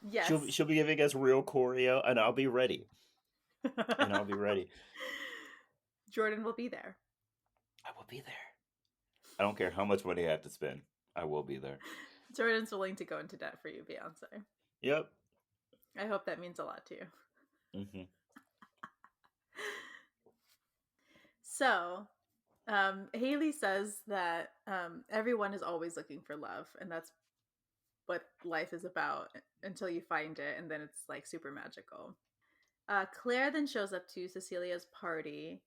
Yes. She'll be giving us real choreo, and I'll be ready. And I'll be ready. Jordan will be there. I will be there. I don't care how much money I have to spend. I will be there. Jordan's willing to go into debt for you, Beyonce. Yep. I hope that means a lot to you. Hmm. So, Haley says that everyone is always looking for love, and that's what life is about until you find it, and then it's like super magical. Claire then shows up to Cecilia's party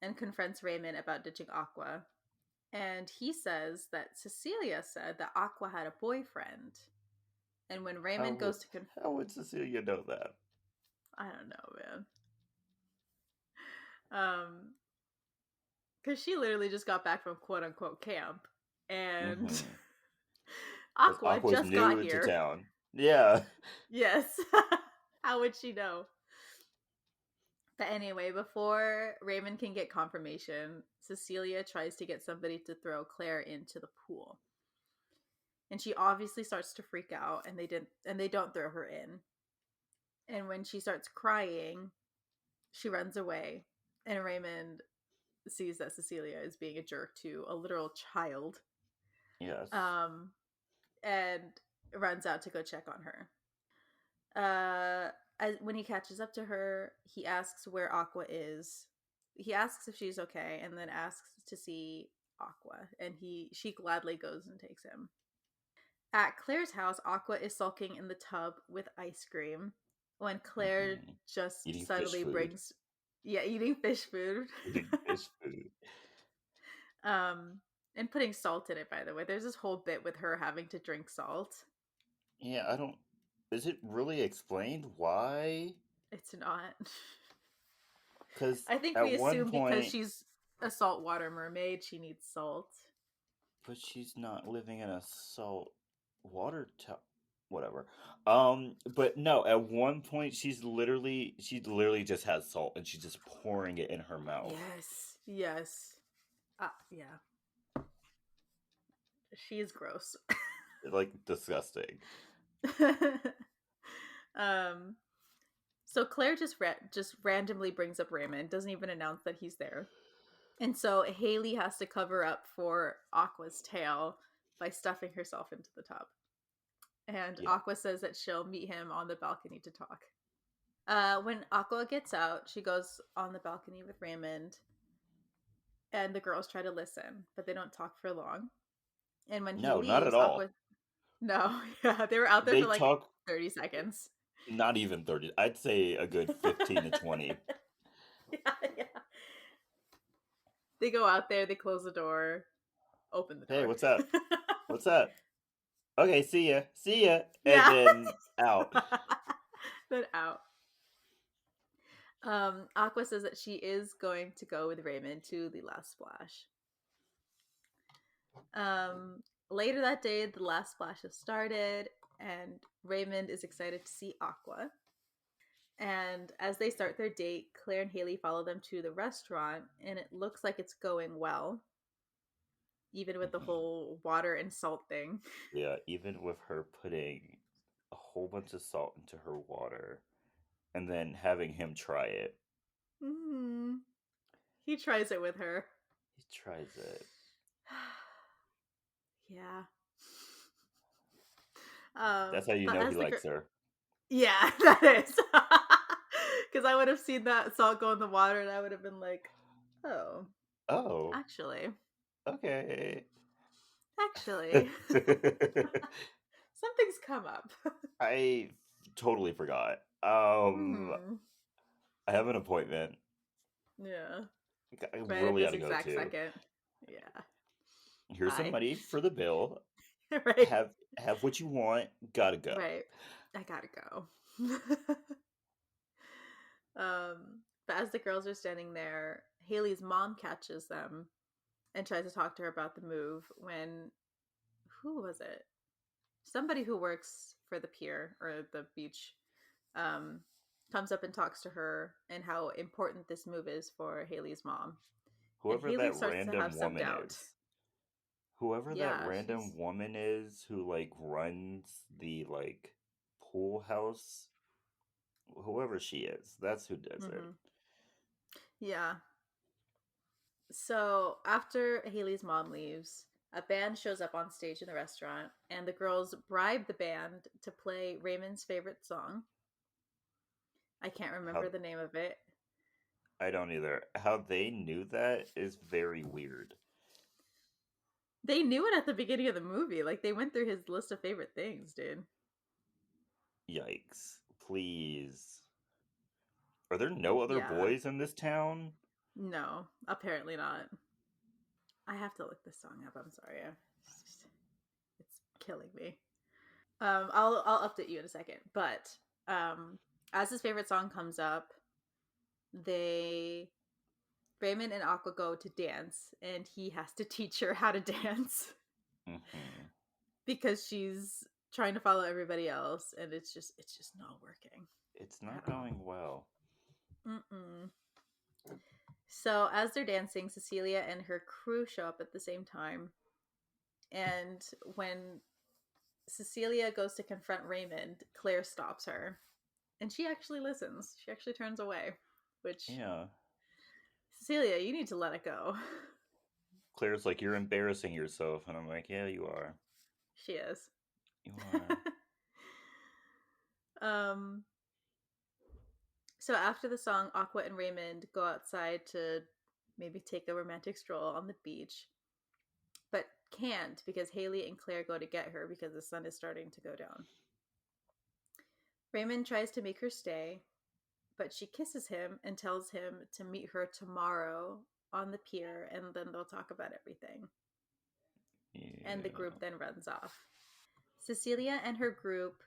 and confronts Raymond about ditching Aqua. And he says that Cecilia said that Aqua had a boyfriend. And when How Raymond would goes to how would Cecilia know that? I don't know, man. Because she literally just got back from quote unquote camp, and Mm-hmm. Because Aqua Aqua's just new got into here. town. Yeah. Yes. How would she know? But anyway, before Raymond can get confirmation, Cecilia tries to get somebody to throw Claire into the pool. And she obviously starts to freak out, and they don't throw her in. And when she starts crying, she runs away. And Raymond sees that Cecilia is being a jerk to a literal child. Yes. Um and runs out to go check on her. When he catches up to her, he asks where Aqua is. He asks if she's okay, and then asks to see Aqua, and she gladly goes and takes him. At Claire's house, Aqua is sulking in the tub with ice cream when Claire Hmm. just Eating fish subtly food. brings, yeah, eating fish food. Eating fish food. um, and putting salt in it, by the way. There's this whole bit with her having to drink salt. Yeah, I don't. Is it really explained why? It's not. Because I think at we one assume because point, she's a saltwater mermaid, she needs salt. but she's not living in a salt water whatever. But no, at one point she literally just has salt and she's just pouring it in her mouth. Yes, yes. Yeah. She is gross. Like disgusting. um, so Claire just randomly brings up Raymond, doesn't even announce that he's there. And so Haley has to cover up for Aqua's tail by stuffing herself into the tub. And Yeah. Aqua says that she'll meet him on the balcony to talk. When Aqua gets out, she goes on the balcony with Raymond, and the girls try to listen, but they don't talk for long. And when he No, not at leaves, all. Aqua, no, yeah, they were out there They for like talk 30 seconds. not even 30. I'd say a good 15 to 20. Yeah, yeah. They go out there, they close the door, open the Hey, door. what's up? What's up? Okay, see ya. See ya. And Yeah. then out. Then out. Aqua says that she is going to go with Raymond to the last splash. Later that day, the last splash has started, and Raymond is excited to see Aqua. And as they start their date, Claire and Haley follow them to the restaurant, and it looks like it's going well, even with the Mhm. whole water and salt thing. Yeah, even with her putting a whole bunch of salt into her water and then having him try it. Mm-hmm. He tries it with her. He tries it. Yeah. That's how you But know he as the girl, likes her. yeah, that is, because I would have seen that salt go in the water, and I would have been like, oh, Oh, actually, okay. actually, something's come up. I totally forgot. Hmm. I have an appointment. Yeah. I Right at really got this to go exact to. second. Yeah. Here's some Bye. money for the bill. Right. Have what you want. Gotta go. Right. I gotta go. But as the girls are standing there, Haley's mom catches them and tries to talk to her about the move when who was it? Somebody who works for the pier or the beach um, comes up and talks to her and how important this move is for Haley's mom. And Whoever Haley that starts to have random some woman doubt. is. Whoever that Yeah, random she's. woman is who like runs the like pool house, whoever she is, that's who does it. Hmm. Yeah. So after Haley's mom leaves, a band shows up on stage in the restaurant, and the girls bribe the band to play Raymond's favorite song. I can't remember How the name of it. I don't either. How they knew that is very weird. They knew it at the beginning of the movie. Like, they went through his list of favorite things, dude. Yikes. Please. Are there no other Yeah. boys in this town? No, apparently not. I have to look this song up. I'm sorry. It's killing me. I'll update you in a second. But um, as his favorite song comes up, they Raymond and Aqua go to dance, and he has to teach her how to dance Hmm. because she's trying to follow everybody else, and it's just not working It's at not all. going well. Mm-mm. So as they're dancing, Cecelia and her crew show up at the same time, and when Cecelia goes to confront Raymond, Claire stops her, and she actually listens. She actually turns away, which Yeah. Cecelia, you need to let it go. Claire's like, you're embarrassing yourself. And I'm like, yeah, you are. She is. You are. um So after the song, Aqua and Raymond go outside to maybe take a romantic stroll on the beach. But can't because Haley and Claire go to get her because the sun is starting to go down. Raymond tries to make her stay, but she kisses him and tells him to meet her tomorrow on the pier and then they'll talk about everything. And the Yeah. group then runs off. Cecelia and her group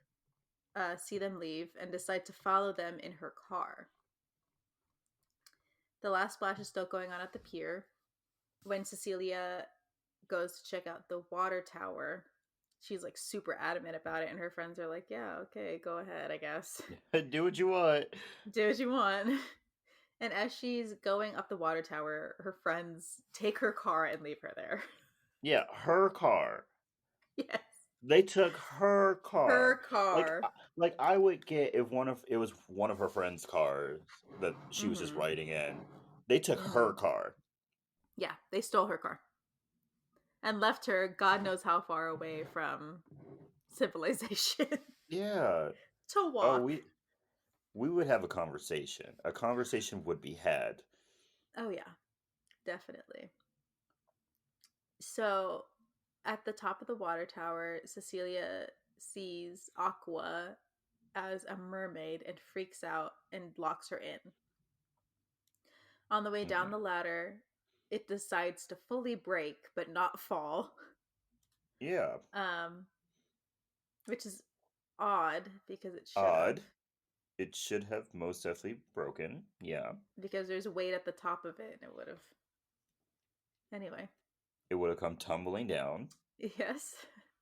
see them leave and decide to follow them in her car. The last splash is still going on at the pier. When Cecelia goes to check out the water tower, she's like super adamant about it, and her friends are like, yeah, okay, go ahead, I guess. Do what you want. Do what you want. And as she's going up the water tower, her friends take her car and leave her there. Yeah, her car. Yes. They took her Her car. Like, car. like it was one of her friend's cars that she was just Mm-hmm. riding in. They took Mm-hmm. her car. Yeah, they stole her car. And left her God knows how far away from civilization Yeah. to Oh, walk. we would have a conversation. A conversation would be had. Oh, yeah, definitely. So at the top of the water tower, Cecelia sees Aqua as a mermaid and freaks out and locks her in. On the way down Hmm. the ladder, it decides to fully break but not fall, Yeah. which is odd because it should have. Odd. It should have most definitely broken. Yeah. Because there's weight at the top of it and it would have. Anyway. It would have come tumbling down, Yes.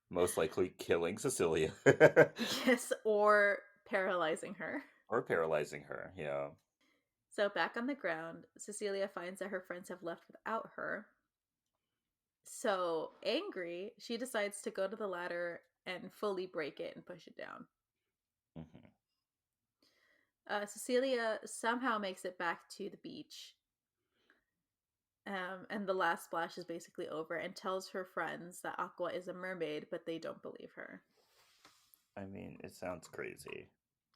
most likely killing Cecilia. Yes, or paralyzing her. Or paralyzing her. Yeah. So back on the ground, Cecelia finds that her friends have left without her. So angry, she decides to go to the ladder and fully break it and push it down. Hmm. Cecelia somehow makes it back to the beach. And the last splash is basically over and tells her friends that Aqua is a mermaid, but they don't believe her. I mean, it sounds crazy.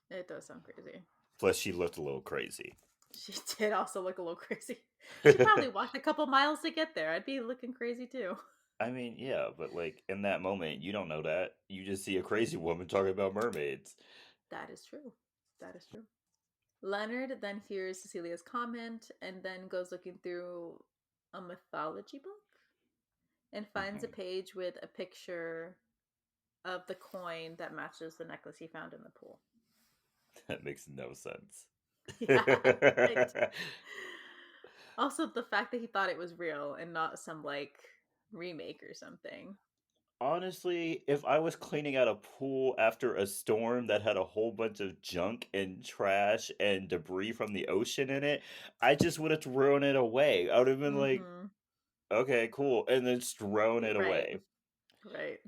It does sound crazy. Plus, she looked a little crazy. She did also look a little crazy. She probably walked a couple miles to get there. I'd be looking crazy too. I mean, yeah, but like in that moment, you don't know that. You just see a crazy woman talking about mermaids. That is true. That is true. Leonard then hears Cecilia's comment and then goes looking through a mythology book and finds a Hmm. page with a picture of the coin that matches the necklace he found in the pool. That makes no sense. Yeah, right. Also, the fact that he thought it was real and not some like remake or something. Honestly, if I was cleaning out a pool after a storm that had a whole bunch of junk and trash and debris from the ocean in it, I just would have thrown it away. I would have been like, Mm-hmm. okay, cool, and then just thrown it Right. away. Right.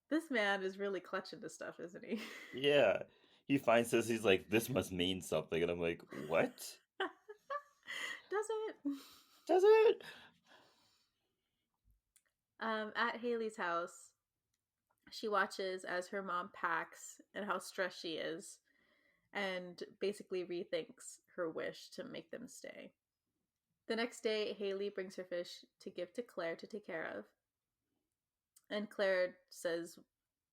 This man is really clutching to stuff, isn't he? Yeah. He finds this, he's like, this must mean something. And I'm like, what? Does it? Does it? At Haley's house, she watches as her mom packs and how stressed she is, and basically rethinks her wish to make them stay. The next day, Haley brings her fish to give to Claire to take care of. And Claire says,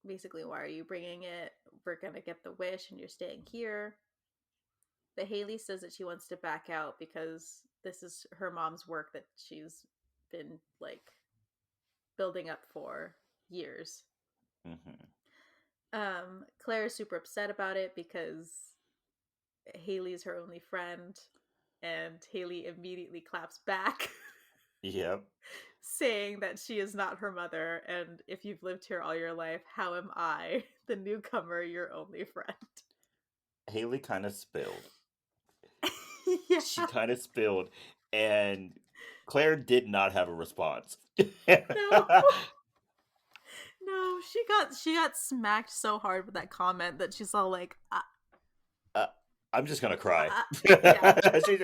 basically, why are you bringing it? We're going to get the wish and you're staying here. But Haley says that she wants to back out because this is her mom's work that she's been like building up for years. Hmm. Claire is super upset about it because Haley's her only friend, and Haley immediately claps back, Yep. saying that she is not her mother, and if you've lived here all your life, how am I, the newcomer, your only friend? Haley kind of spilled. Yeah. She kind of spilled, and Claire did not have a response. No. No, she got smacked so hard with that comment that she's all like, uh, I'm just gonna cry. yeah. She's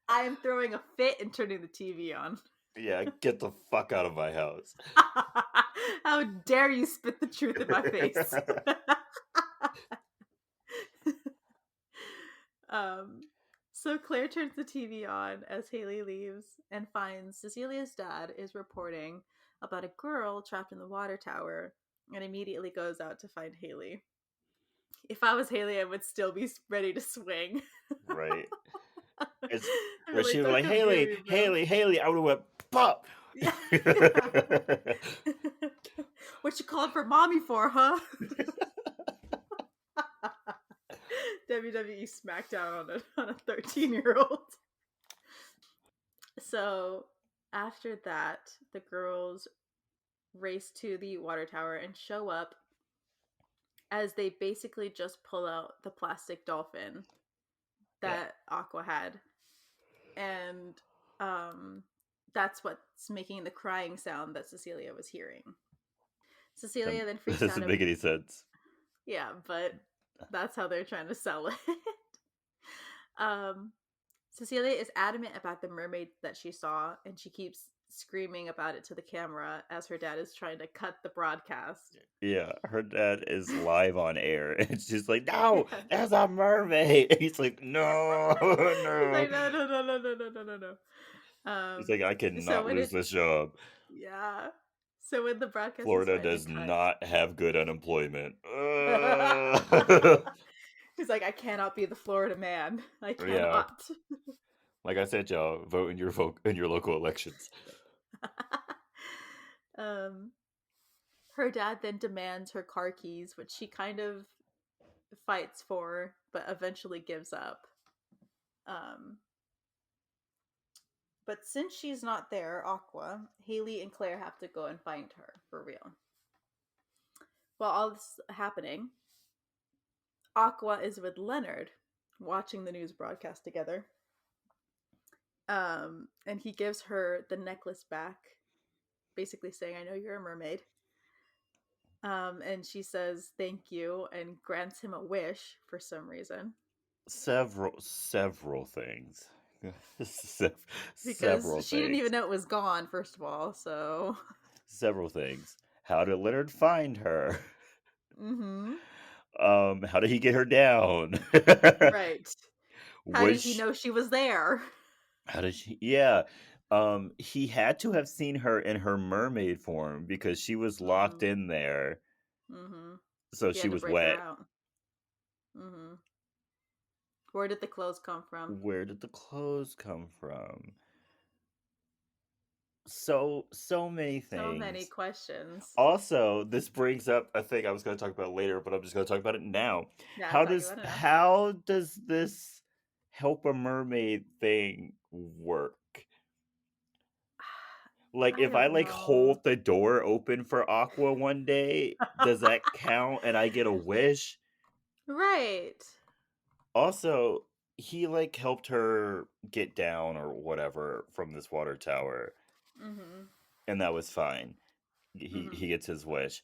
I am throwing a fit and turning the TV on. yeah, get the fuck out of my house. How dare you spit the truth in my face? um, So Claire turns the TV on as Haley leaves and finds Cecilia's dad is reporting about a girl trapped in the water tower and immediately goes out to find Haley. If I was Haley, I would still be ready to swing. Right. It's I'd be where like, she was don't like, come near Haley, me, bro. Haley, Haley. I would have went pop. Yeah. Yeah. What you calling for mommy for, huh? WWE SmackDown on a 13-year-old. So after that, the girls race to the water tower and show up as they basically just pull out the plastic dolphin Yeah. that Aqua had. And that's what's making the crying sound that Cecelia was hearing. Cecelia then That freaks out. doesn't make any sense. Yeah, but that's how they're trying to sell it. um, Cecelia is adamant about the mermaid that she saw, and she keeps screaming about it to the camera as her dad is trying to cut the broadcast. Yeah, her dad is live on air, and she's like, "No, Yeah. that's a mermaid." And he's like, "No, He's no." like, no, no, no, no, no, no, no, no, no. He's like, "I So cannot when lose it, this job. yeah. So when the broadcast is Florida finally does cut, not have good unemployment." he's like, I cannot be the Florida man. I Yeah, cannot. like I said, y'all vote in your local elections. um, her dad then demands her car keys, which she kind of fights for, but eventually gives up. Um, but since she's not there, Aqua, Haley and Claire have to go and find her for real. While all this is happening, Aqua is with Leonard watching the news broadcast together. And he gives her the necklace back, basically saying, I know you're a mermaid. And she says thank you and grants him a wish for some reason. Several things. Because Several she didn't even things. know it was gone, first of all, so. Several things. How did Leonard find her? Mm-hmm. How did he get her down? Right. How did he Was know she was there? how did she? Yeah. He had to have seen her in her mermaid form because she was locked Mm. in there, Mm-hmm. so He she had to was break her wet. out. Mm-hmm. Where did the clothes come from? Where did the clothes come from? So many So many things. questions. Also, this brings up a thing I was going to talk about later, but I'm just going to talk about it now. Yeah, How talk does about it now. how does this help a mermaid thing work? Like I if I don't like know. hold the door open for Aqua one day, does that count and I get a wish? Right. Also, he like helped her get down or whatever from this water tower, Mm-hmm. and that was fine. Mm-hmm. He gets his wish.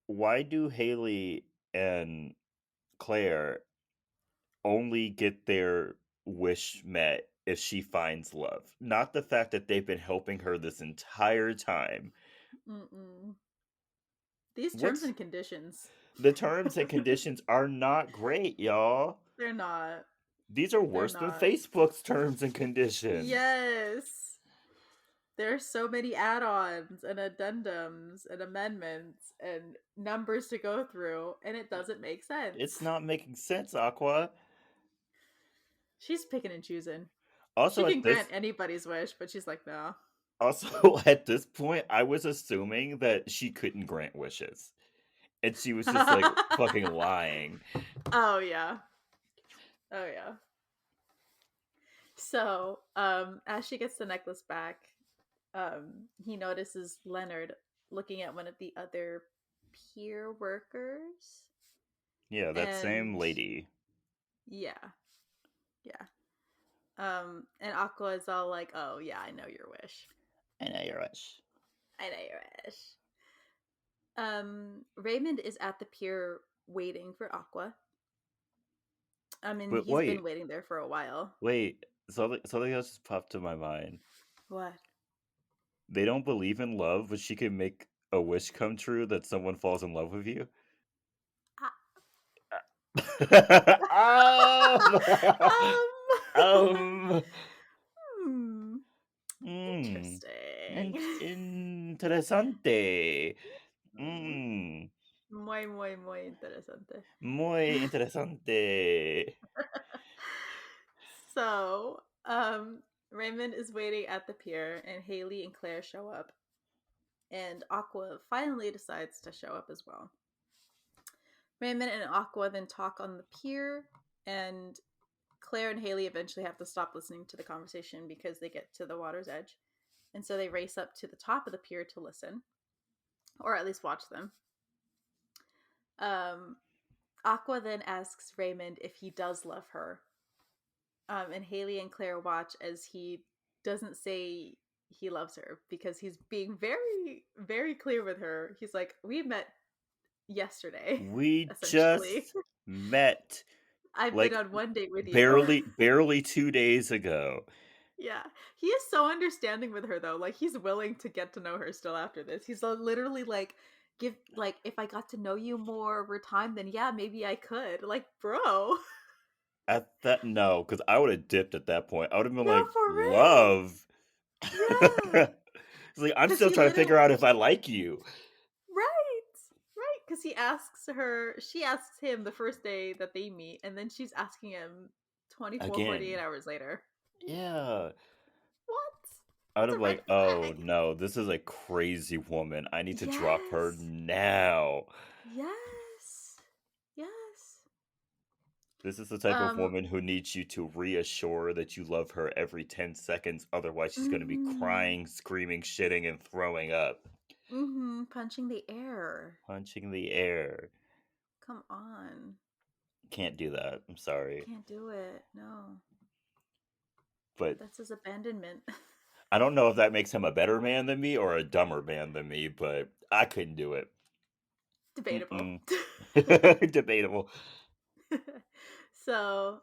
Why do Haley and Claire only get their wish met if she finds love? Not the fact that they've been helping her this entire time. Mm-mm. These terms What's and conditions. the terms and conditions are not great, y'all. They're not. These are They're worse than not. Facebook's terms and conditions. Yes. There are so many add-ons and addendums and amendments and numbers to go through, and it doesn't make It's sense. not making sense, Aqua. She's picking and choosing. She Also can at grant this anybody's wish, but she's like, no. also at this point, I was assuming that she couldn't grant wishes. And she was just like fucking lying. Oh yeah. Oh yeah. So, as she gets the necklace back, he notices Leonard looking at one of the other pier workers. Yeah, that same And lady. yeah, yeah. And Aqua is all like, "Oh yeah, I know your wish. I know your wish. I know your wish." Raymond is at the pier waiting for Aqua. I mean, But he's been wait, waiting there for a while. wait. Something else just popped to my mind. What? They don't believe in love, but she can make a wish come true that someone falls in love with you. Ah. um, Um. Hmm. Mm, Interesting. interesante. Mm. Mm, Muy interesante. muy interesante. So, Raymond is waiting at the pier, and Haley and Claire show up, and Aqua finally decides to show up as well. Raymond and Aqua then talk on the pier, and Claire and Haley eventually have to stop listening to the conversation because they get to the water's edge. And so they race up to the top of the pier to listen, or at least watch them. Um, Aqua then asks Raymond if he does love her. And Haley and Claire watch as he doesn't say he loves her because he's being very, very clear with her. He's like, we met yesterday, We essentially. just met I've been like on one date with you. barely 2 days ago. Yeah. He is so understanding with her though. Like he's willing to get to know her still after this. He's literally like give like if I got to know you more over time then yeah, maybe I could. Like, bro. At that, no, because I would have dipped at that point. I would have been No, like, for real. love. Yeah. It's like I'm Cuz still he trying to literally figure out if I like you right. Right, cuz he asks her, she asks him the first day that they meet and then she's asking him 24, 48 again. hours later. Yeah. What? I would That's have a red like, oh flag. no, this is a crazy woman. I need to drop her Yes. now. Yes. Yes. This is the type of Um woman who needs you to reassure that you love her every 10 seconds. Otherwise, she's going to be mhm. crying, screaming, shitting, and throwing up. Mhm. Punching the air. Punching the air. Come on. Can't do that. I'm sorry. Can't do it. No. But That's his abandonment. I don't know if that makes him a better man than me or a dumber man than me, but I couldn't do it. Debatable. Mm-mm. Debatable. So,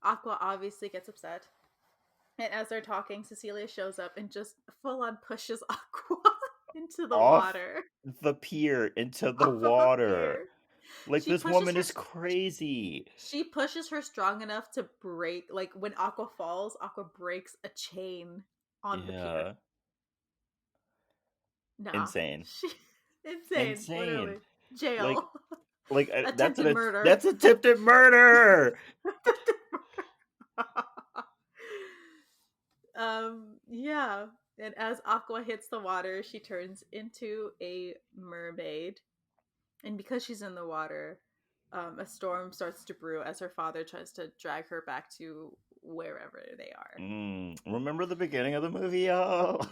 Aqua obviously gets upset. And as they're talking, Cecilia shows up and just full on pushes Aqua into the Off water. the pier into the Off of a water. pier. Like, She this pushes woman her is crazy. she pushes her strong enough to break, like when Aqua falls, Aqua breaks a chain on the pier. Yeah. Nah. Insane. She insane, Insane. literally. Like, Jail. that's Attempted murder. that's attempted murder. Attempted murder. Yeah. And as Aqua hits the water, she turns into a mermaid. And because she's in the water, a storm starts to brew as her father tries to drag her back to wherever they are. Remember the beginning of the movie, y'all?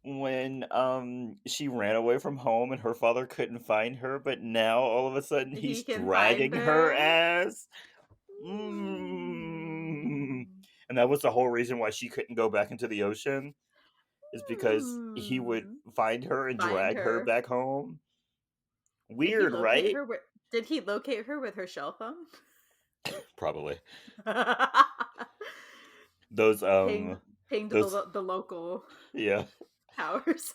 Hmm. When she ran away from home and her father couldn't find her, but now all of a sudden He he's can find dragging her her. ass. Mm. Hmm. And that was the whole reason why she couldn't go back into the ocean, is because he would Hmm. find her and Find drag her her. back home. Did he Weird, locate right? her with did he locate her with her shell phone? Probably. Those pinged pinged those the local yeah, towers.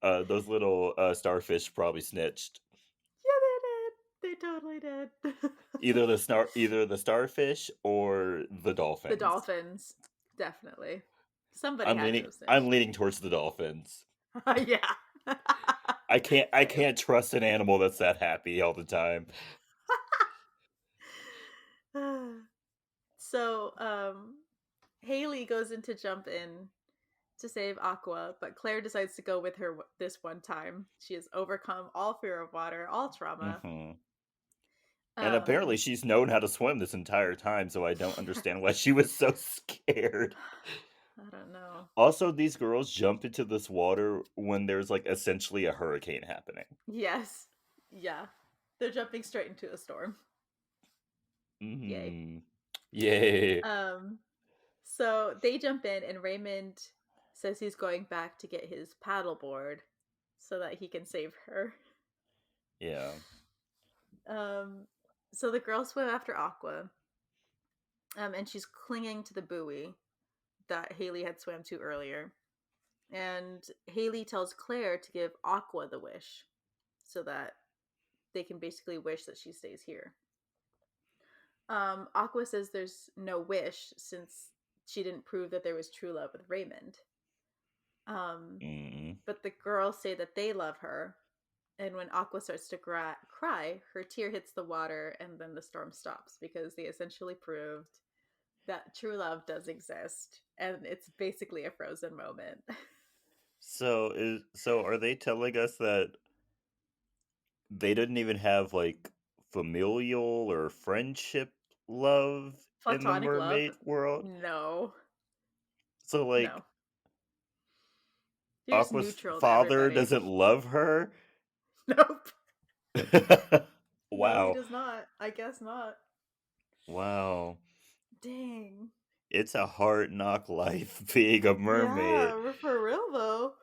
those little starfish probably snitched. Yeah, they did. They totally did. Either the starfish or the The dolphins. dolphins, definitely. Somebody had to have I'm snitched. leaning towards the dolphins. Yeah. I Same. can't trust an animal that's that happy all the time. So, Haley goes in to jump in to save Aqua, but Claire decides to go with her this one time. She has overcome all fear of water, all trauma. Hmm. And apparently Um, she's known how to swim this entire time, so I don't understand why she was so scared. I don't know. Also, these girls jump into this water when there's like essentially a hurricane happening. Yes. Yeah. They're jumping straight into a storm. Yay. Hmm. Yay. Um, so they jump in, and Raymond says he's going back to get his paddleboard so that he can save her. Yeah. Um, so the girls swim after Aqua, and she's clinging to the buoy that Haley had swam to earlier. And Haley tells Claire to give Aqua the wish so that they can basically wish that she stays here. Aqua says there's no wish since she didn't prove that there was true love with Raymond. Mm. But the girls say that they love her, and when Aqua starts to cry, her tear hits the water, and then the storm stops because they essentially proved that true love does exist, and it's basically a frozen moment. So are they telling us that they didn't even have like familial or friendship love in the Platonic love? mermaid world? No, So like no. You're just Aqua's neutral to father everybody. doesn't love her? Nope. No, he Wow. does not. I guess not. Wow. Dang. It's a hard knock life being a mermaid. Yeah, we're for real though.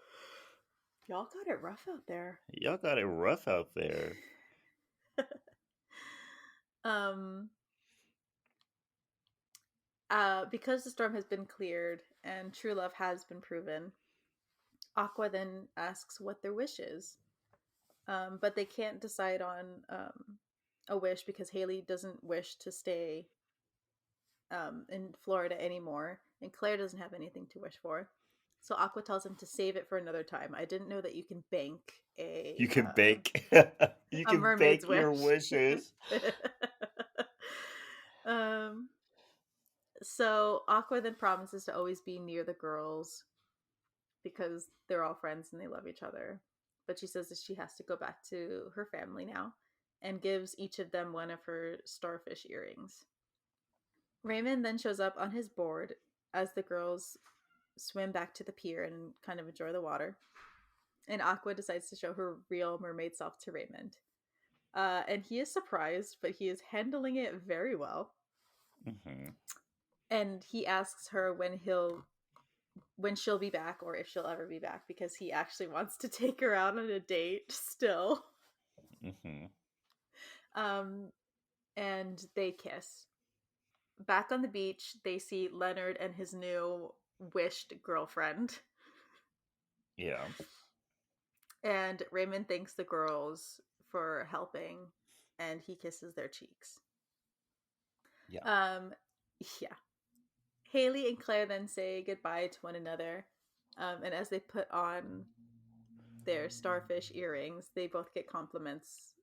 Y'all got it rough out there. Y'all got it rough out there. um because the storm has been cleared and true love has been proven, Aqua then asks what their wish is. But they can't decide on a wish because Haley doesn't wish to stay in Florida anymore, and Claire doesn't have anything to wish for. So Aqua tells him to save it for another time. I didn't know that you can bank You can bake. You a can mermaid's bake wish. your wishes. um, so Aqua then promises to always be near the girls because they're all friends and they love each other. But she says that she has to go back to her family now and gives each of them one of her starfish earrings. Raymond then shows up on his board as the girls swim back to the pier and kind of enjoy the water. And Aqua decides to show her real mermaid self to Raymond. And he is surprised, but he is handling it very well. Mm-hmm. And he asks her when she'll be back or if she'll ever be back because he actually wants to take her out on a date still. Mm-hmm. Um, and they kiss. Back on the beach, they see Leonard and his new wished girlfriend. Yeah. And Raymond thanks the girls for helping and he kisses their cheeks. Yeah. Um, yeah. Haley and Claire then say goodbye to one another. And as they put on their starfish earrings, they both get compliments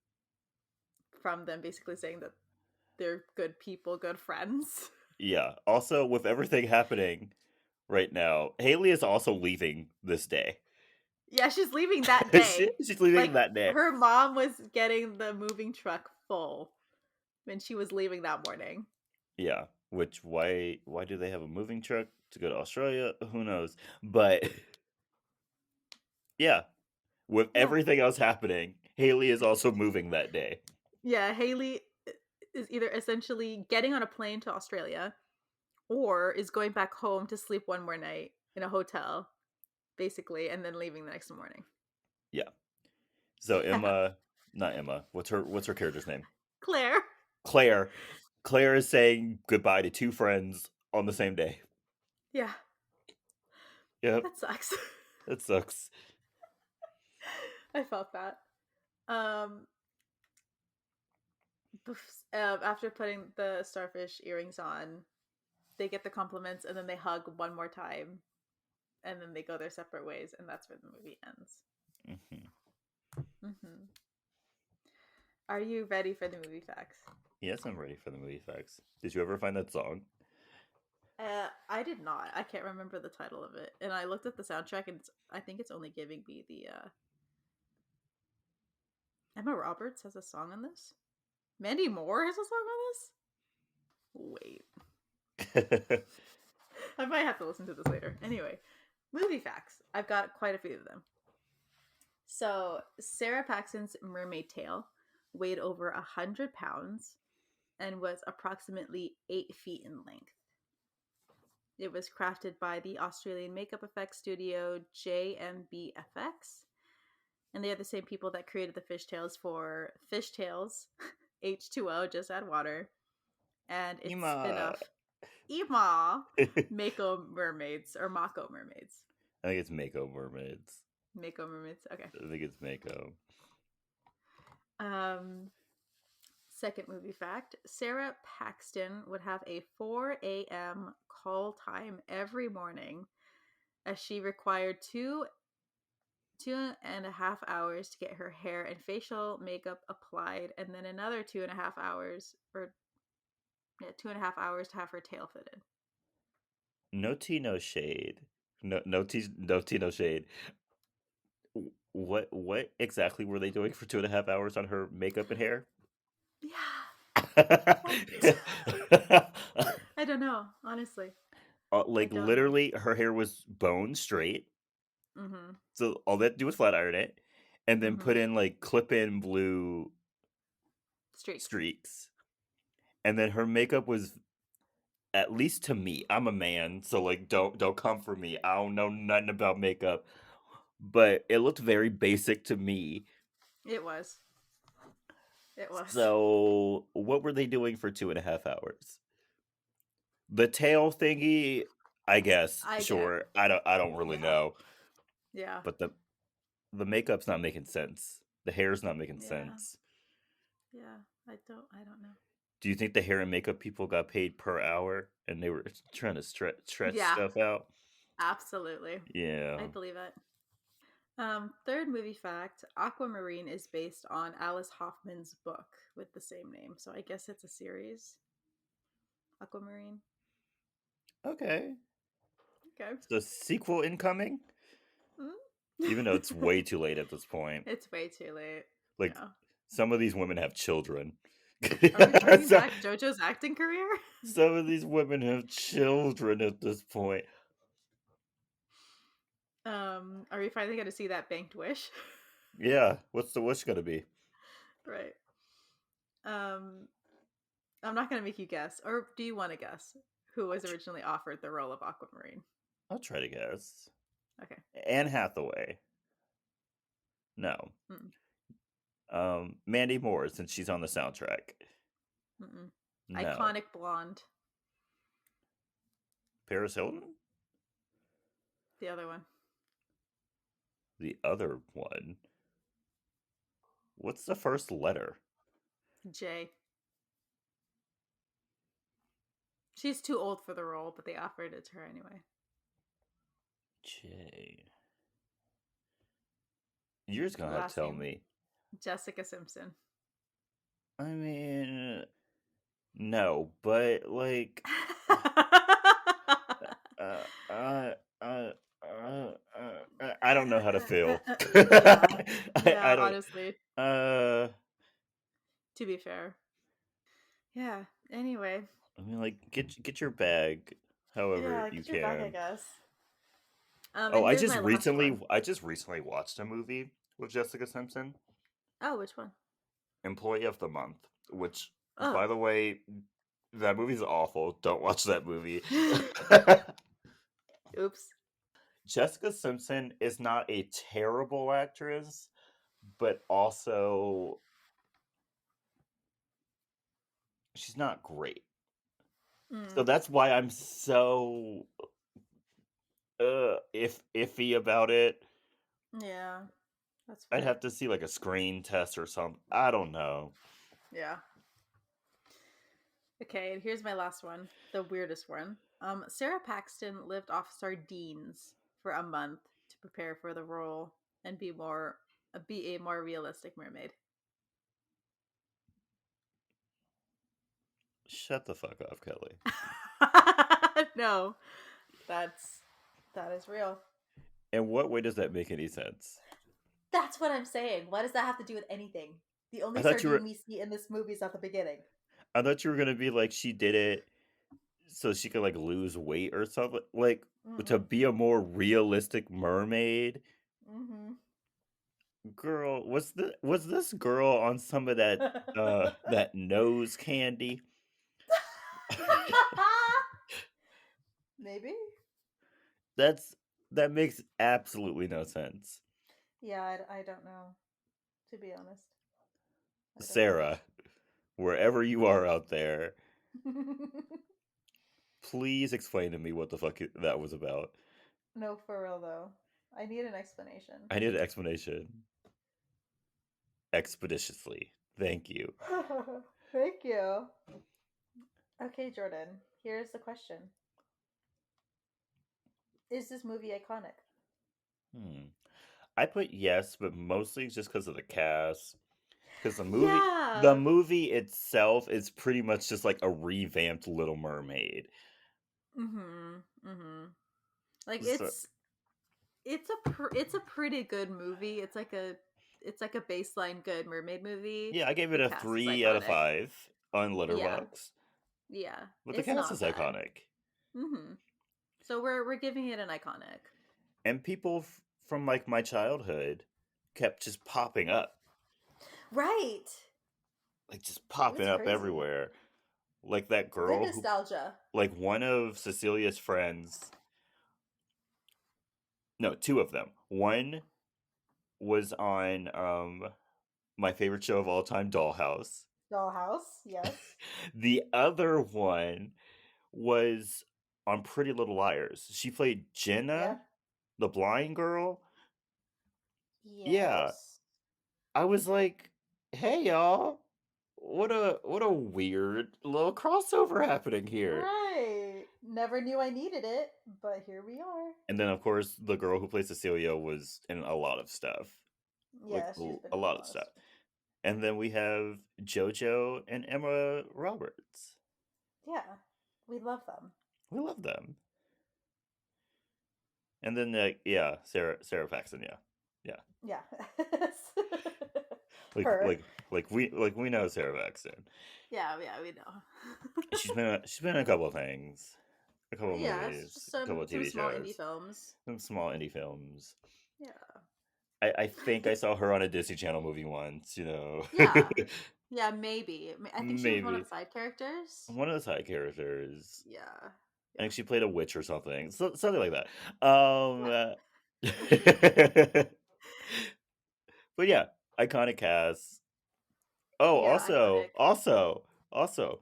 from them, basically saying that they're good people, good friends. Yeah. Also, with everything happening right now, Haley is also leaving this day. Yeah, she's leaving that day. She's leaving Like, that day. her mom was getting the moving truck full when she was leaving that morning. Yeah. Which why do they have a moving truck to go to Australia? Who knows? But yeah, with Yeah. everything else happening, Haley is also moving that day. Yeah, Haley is either essentially getting on a plane to Australia or is going back home to sleep one more night in a hotel, basically, and then leaving the next morning. Yeah. So Yeah. not Emma. What's her character's name? Claire. Claire. Claire is saying goodbye to two friends on the same day. Yeah, Yep. that sucks. That sucks. I felt that. Um, After putting the starfish earrings on, they get the compliments and then they hug one more time and then they go their separate ways, and that's where the movie ends. Hmm. Mm-hmm. Are you ready for the movie facts? Yes, I'm ready for the movie facts. Did you ever find that song? I did not. I can't remember the title of it, and I looked at the soundtrack, and I think it's only giving me the. Emma Roberts has a song on this. Mandy Moore has a song on this. Wait, I might have to listen to this later. Anyway, movie facts. I've got quite a few of them. So Sarah Paxton's mermaid tail weighed over 100 pounds and was approximately 8 feet in length. It was crafted by the Australian makeup effects studio JMBFX, and they are the same people that created the fishtails for Fishtails, H2O, just add water, and its Ema. spin-off Ema Mako Mermaids or Mako Mermaids. I think it's Mako Mermaids. Mako Mermaids. Okay. I think it's Mako. Um Second movie fact: Sarah Paxton would have a 4 a.m. call time every morning, as she required two and a half hours to get her hair and facial makeup applied, and then another 2.5 hours, or yeah, 2.5 hours to have her tail fitted. No tea, no shade. No tea, no shade. What exactly were they doing for 2.5 hours on her makeup and hair? Yeah, what? I don't know, honestly. I Like don't know. literally, her hair was bone straight, Mm-hmm. so all they had to do was flat iron it, and then Mm-hmm. put in like clip-in blue Streaks. streaks, and then her makeup was, at least to me, I'm a man, so like don't come for me. I don't know nothing about makeup, but it looked very basic to me. It was. It was. So what were they doing for 2.5 hours? The tail thingy, I guess, I get. sure. I don't really Yeah. know. Yeah. But the makeup's not making sense. The hair's not making Yeah. sense. Yeah. I don't know. Do you think the hair and makeup people got paid per hour and they were trying to stretch Yeah. stuff out? Absolutely. I Yeah. believe it. Third movie fact: Aquamarine is based on Alice Hoffman's book with the same name. So I guess it's a series. Aquamarine. Okay. Okay. So sequel incoming? Mm. Even though it's way too late at this point. It's way too late. Like Yeah. some of these women have children. Are we bringing So, back JoJo's acting career? some of these women have children at this point. Are we finally going to see that banked wish? Yeah. What's the wish gonna be? Right. Um, I'm not going to make you guess. Or do you want to guess who was originally offered the role of Aquamarine? I'll try to guess. Okay. Anne Hathaway. No. Mm-mm. Mandy Moore, since she's on the soundtrack. Mm-mm. No. Iconic blonde. Paris Hilton? The other one. The other one. What's the first letter? J. She's too old for the role, but they offered it to her anyway. J. You're just gonna have to Last tell name: me. Jessica Simpson. I mean, no, but like, uh, uh, uh, I don't know how to feel. Yeah. I Yeah, don't. honestly, Uh, to be fair. Yeah. Anyway. I mean, like, get your bag, however Yeah, you get your back, I can. guess. Oh, And here's my last one. I just recently watched a movie with Jessica Simpson, Oh, which one? Employee of the Month, which, Oh. by the way, that movie's awful. Don't watch that movie. Oops. Jessica Simpson is not a terrible actress, but also she's not great. So Mm, that's why I'm so iffy about it. yeah, that's I'd fair. have to see like a screen test or something. I don't know. Yeah. Okay, and here's my last one, the weirdest one. Sarah Paxton lived off sardines for a month to prepare for the role and be a more realistic mermaid. Shut the fuck up, Kelly. No, that's that is real. In what way does that make any sense? That's what I'm saying. What does that have to do with anything? The I only thought you sardine were we see in this movie is at the beginning. I thought you were gonna be like she did it so she could like lose weight or something. Like to Mm-mm. be a more realistic mermaid. Mm-hmm. Girl, was this girl on some of that that nose candy? Maybe. That's that makes absolutely no sense. Yeah, I don't know. To be honest, I don't Sarah, wherever you are out there, know. please explain to me what the fuck that was about. No, for real though. I need an explanation. I need an explanation expeditiously. Thank you. Thank you. Okay, Jordan. Here's the question: is this movie iconic? Hmm. I put yes, but mostly just because of the cast. Because the Yeah. movie itself is pretty much just like a revamped Little Mermaid. Mhm. Mhm. Like So, it's a pretty good movie. It's like a baseline good mermaid movie. yeah, I gave it The a cast is 3 out of 5 iconic. on Yeah. Letterboxd. Yeah. But the It's cast not is bad. iconic. Mhm. So we're giving it an iconic. And people from like my childhood kept just popping up. Right. Like just It popping was up crazy. everywhere. Like that Good girl who, nostalgia. like one of Cecilia's friends, no, two of them. One was on my favorite show of all time, Dollhouse. Dollhouse, yes. The other one was on Pretty Little Liars. She played Yeah. Jenna, the blind girl. Yeah, Yes. I was like, "Hey y'all, what a weird little crossover happening here." Right. Never knew I needed it, but here we are. And then of course the girl who plays Cecilia was in a lot of stuff, like Yeah, she's been a in a lot of lot of stuff. stuff. And then we have JoJo and Emma Roberts. Yeah. We love them. We love them. And then yeah, Sarah Paxton, yeah. Yeah. Yeah. Like Her. like like we know Sarah Paxton. Yeah, yeah, we know. She's been in a couple of things. A couple of Yeah, it's movies, just a couple of some TV small indie shows, films. some small indie films. Yeah. I think I saw her on a Disney Channel movie once, you know. Yeah. Yeah, maybe. I think she was one of Maybe. the side characters. One of the side characters. Yeah. I Yeah. think she played a witch or something. Something like that. Yeah. But yeah, iconic cast. Oh, Yeah, iconic. also,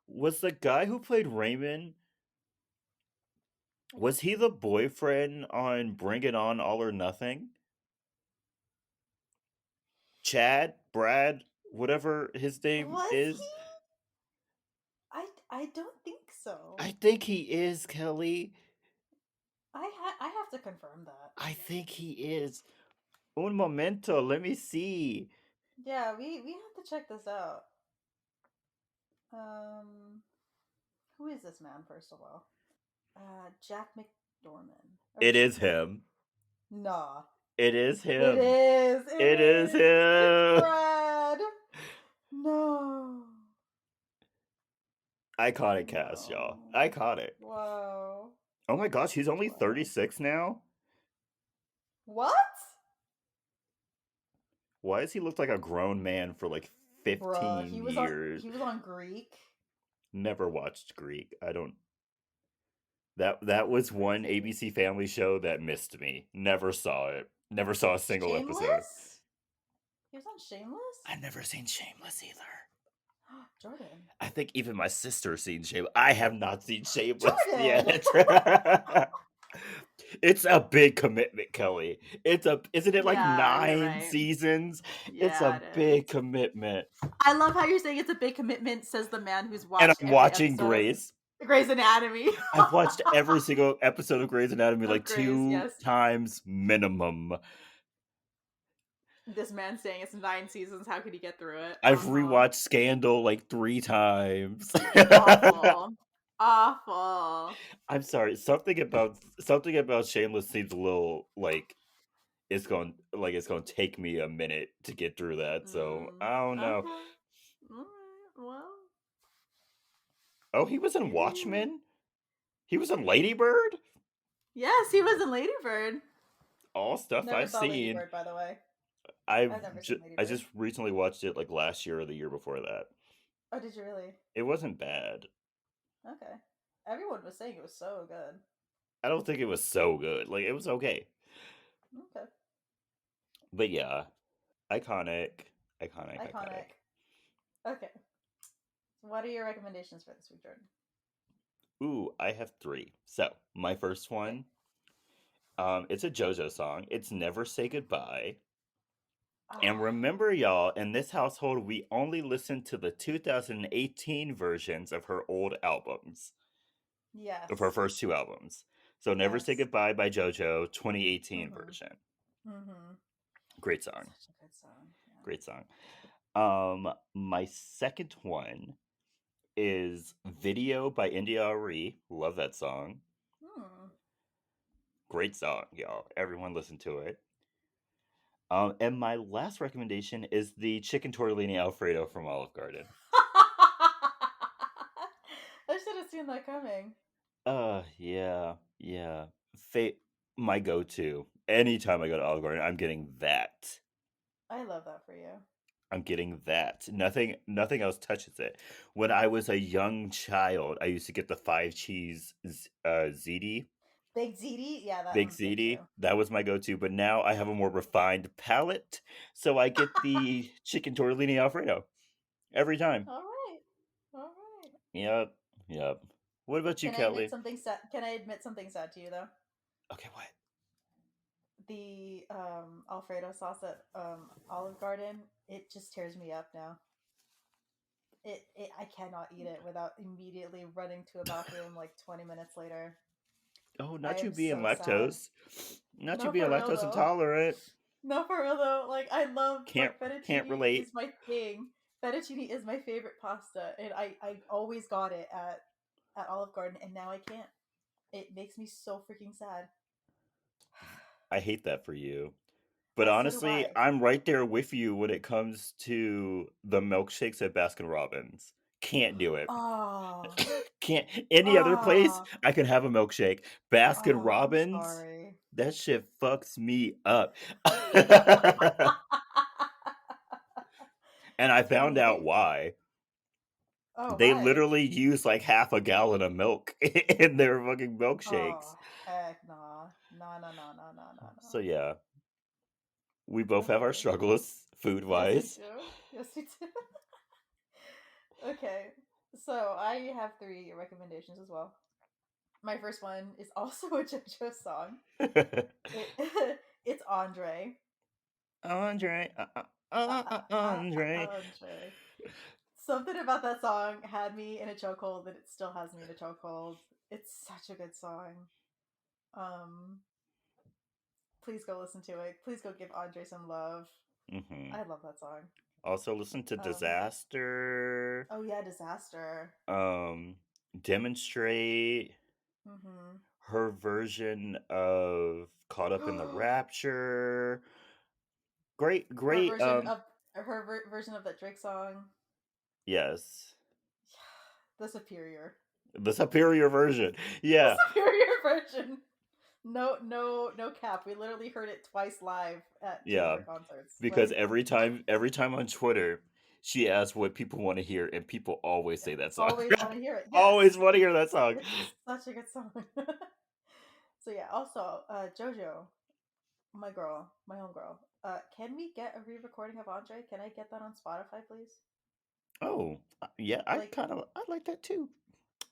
was the guy who played Raymond, was he the boyfriend on Bring It On All or Nothing? Chad, Brad, whatever his name Was he? is. I don't think so. I think he is, Kelly. I have to confirm that. I think he is. Un momento, let me see. Yeah, we have to check this out. Um, who is this man first of all? Jack McDormand. Or It is him. nah. It is It him. is. It It is is. It's him. Brad. No. Iconic cast, y'all. No. Iconic. Wow. Oh my gosh, he's only Wow. 36 now? What? Why does he look like a grown man for like Bruh, 15 years? he was on Greek. Never watched Greek. I don't. That was one Crazy. ABC Family show that missed me. Never saw it. Never saw a single episode. Shameless? He was on Shameless? I've never seen Shameless either. Jordan. I think even my sister's seen Shameless. I have not seen Shameless Jordan! yet. It's a big commitment, Kelly. Isn't it like Yeah, you're 9 right. seasons? It's Yeah, a it is. big commitment. I love how you're saying it's a big commitment, says the man who's And watched I'm every watching episode of Grace. Grey's Anatomy. I've watched every single episode of Grey's Anatomy Of like Grey's, two yes. times minimum. This man saying it's 9 seasons. How could he get through it? I've rewatched Scandal like 3 times. Awful. Awful. I'm sorry. Something about Shameless seems a little like it's going to take me a minute to get through that. So I don't know. Okay. Alright. Well, Oh, he was in you do you. Watchmen. He was in Ladybird. Yes, he was in Ladybird. All stuff Never I've saw seen. Ladybird, by the way. I've never seen I Ladybird. just recently watched it like last year or the year before that. Oh, did you really? It wasn't bad. Okay. Everyone was saying it was so good. I don't think it was so good. Like it was okay. Okay. But yeah, iconic, iconic, iconic. Iconic. Okay. So what are your recommendations for this week, Jordan? Ooh, I have 3. So my first Okay. one, it's a JoJo song. It's "Never Say Goodbye." And Ah, remember, y'all, in this household, we only listened to the 2018 versions of her old albums, of her yes. first two albums. So Never Say Yes. Goodbye by JoJo, 2018 Mm-hmm. version. Mm-hmm. Great song. Such a good song. Yeah. Great song. My second one is Video by India Arie. Love that song. Hmm. Great song, y'all. Everyone listen to it. And my last recommendation is the chicken tortellini Alfredo from Olive Garden. I should have seen that coming. Yeah, yeah. Fa- my go-to. Anytime I go to Olive Garden, I'm getting that. I love that for you. I'm getting that. Nothing else touches it. When I was a young child, I used to get the five cheese ziti, Big ziti, yeah, that big one's good ziti. too. That was my go-to. But now I have a more refined palate, so I get the chicken tortellini Alfredo every time. All right, all right. Yep, yep. What about you, Can I admit Kelly? something sad? Can I admit something sad to you though? Okay, what? The Alfredo sauce at Olive Garden, it just tears me up now. It I cannot eat it without immediately running to a bathroom like 20 minutes later. Oh, I not you am being so sad. lactose. Not you No, being for real lactose though. intolerant. No, for real though. Like I love Can't like can't fettuccine is relate. my thing. Fettuccine is my favorite pasta, and I always got it at Olive Garden, and now I can't. It makes me so freaking sad. I hate that for you. But So do honestly, I. I'm right there with you when it comes to the milkshakes at Baskin Robbins. Can't do it. Oh, Can't any other place oh, I could have a milkshake. Baskin oh. I'm Robbins, sorry. that shit fucks me up. And I found See, out why. oh, They why? literally use like half a gallon of milk in their fucking milkshakes. Oh, heck nah. No, no, no, no, no, no, So no. yeah, we both have our Okay. struggles food Yes, we wise. do. Yes, we do. Okay. So I have three recommendations as well. My first one is also a JoJo song. It it's Andre. Andre, Andre. Andre. Something about that song had me in a chokehold, and it still has me in a chokehold. It's such a good song. Um, please go listen to it. Please go give Andre some love. Hmm. I love that song. Also, listen to Um, Disaster. oh yeah, Disaster. Um, Demonstrate Mm-hmm. her version of Caught Up in the Rapture. Great, her great. version of version of that Drake song. Yes, The superior. the superior version. The Yeah, superior version. No, no, no cap. We literally heard it twice live at two of yeah. her concerts. Because Like, every time on Twitter, she asks what people want to hear, and people always say that song. always want to hear it. Always Yes, want to hear that song. it's such a good song. So yeah. Also, JoJo, my girl, my homegirl. Can we get a re-recording of Andre? Can I get that on Spotify, please? Oh, yeah, Like, I like that too.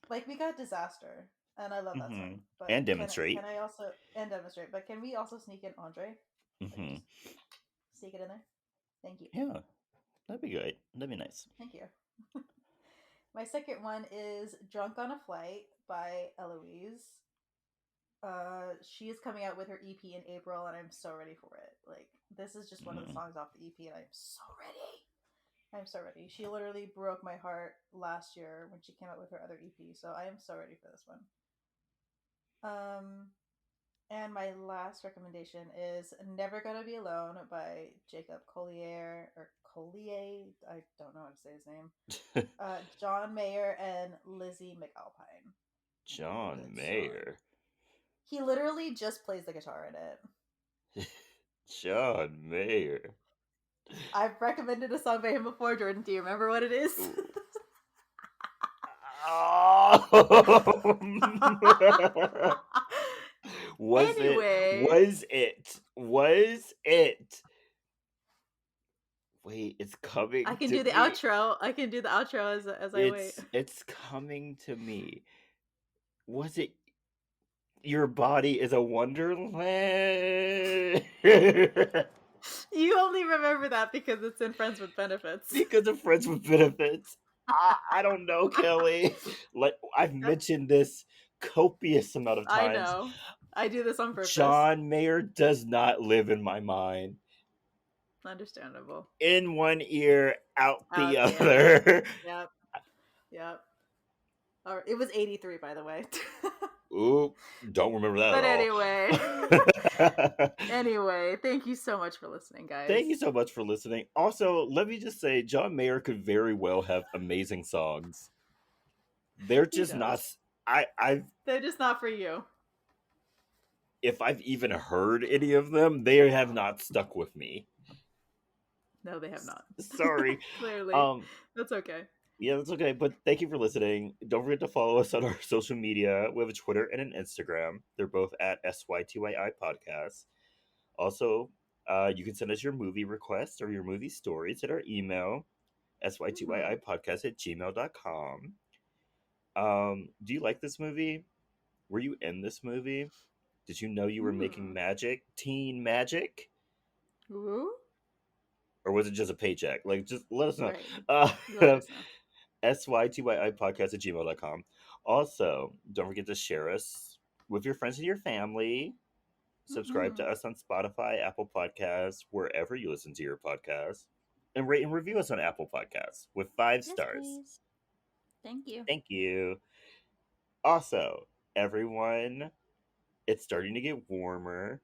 we got Disaster, and I love that Hmm. song. But And can Demonstrate. I also and Demonstrate? But can we also sneak in Andre? Like, Hmm. just sneak it in there. Thank you. Yeah, that'd be great. That'd be nice. Thank you. My second one is Drunk on a Flight by Eloise. She is coming out with her EP in April, and I'm so ready for it. Like, this is just one of the Mm. songs off the EP, and I'm so ready. I'm so ready. She literally broke my heart last year when she came out with her other EP, so I am so ready for this one. Um, and my last recommendation is Never Gonna Be Alone by Jacob Collier, or Collier, I don't know how to say his name. John Mayer and Lizzie McAlpine. John Good song. Mayer. He literally just plays the guitar in it. John Mayer. I've recommended a song by him before, Jordan. Do you remember what it is? Ooh. Oh. Was it? Anyway, Was it? Was it? Wait, it's I coming can to do the me. outro. I can do the outro as I wait. It's coming to me. Was it Your Body is a Wonderland? You only remember that because it's in Friends with Benefits. Because of Friends with Benefits. I don't know, Kelley. Like I've mentioned this copious amount of I times. know. I do this on purpose. John Mayer does not live in my mind. Understandable. In one ear, out the Out the other. other. Yep. Yep. All right. It was 83, by the way. Ooh, don't remember that But at all. anyway. Anyway, thank you so much for listening, guys. Thank you so much for listening. Also, let me just say, John Mayer could very well have amazing songs. They're He just not. does. I've They're just not for you. if I've even heard any of them, they have not stuck with me. No, they have not. Sorry. Clearly. That's okay. Yeah, that's okay. But thank you for listening. Don't forget to follow us on our social media. We have a Twitter and an Instagram. They're both at SYTYI Podcast. Also, you can send us your movie requests or your movie stories at our email, sytyipodcast@gmail.com. Do you like this movie? Were you in this movie? Did you know you were making magic? Teen magic? Ooh. Or was it just a paycheck? Like, just let us know. Right. Let us know. sytyipodcast@gmail.com. Also, don't forget to share us with your friends and your family. Subscribe to us on Spotify, Apple Podcasts, wherever you listen to your podcasts. And rate and review us on Apple Podcasts with 5 Yes, stars. please. Thank you. Thank you. Also, everyone, it's starting to get warmer.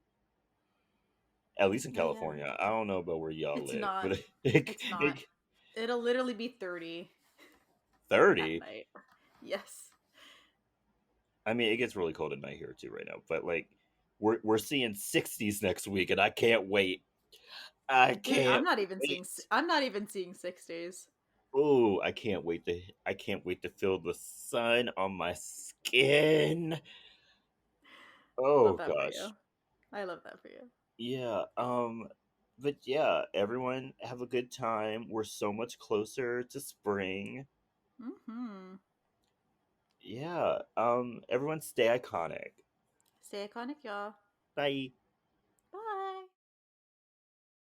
At least in California. Yeah. I don't know about where y'all It's live, not. but It's not. It'll literally be 30 at 30. night. Yes. I mean, it gets really cold at night here too right now, but like we're seeing 60s next week, and I can't wait. I Dude, I'm can't not even wait. seeing 6 days. Oh, I can't wait to feel the sun on my skin. Love Oh that for you. gosh. I love that for you. Yeah, but yeah, everyone have a good time. We're so much closer to spring. Mm-hmm. Yeah, everyone stay iconic. Stay iconic, y'all. Bye.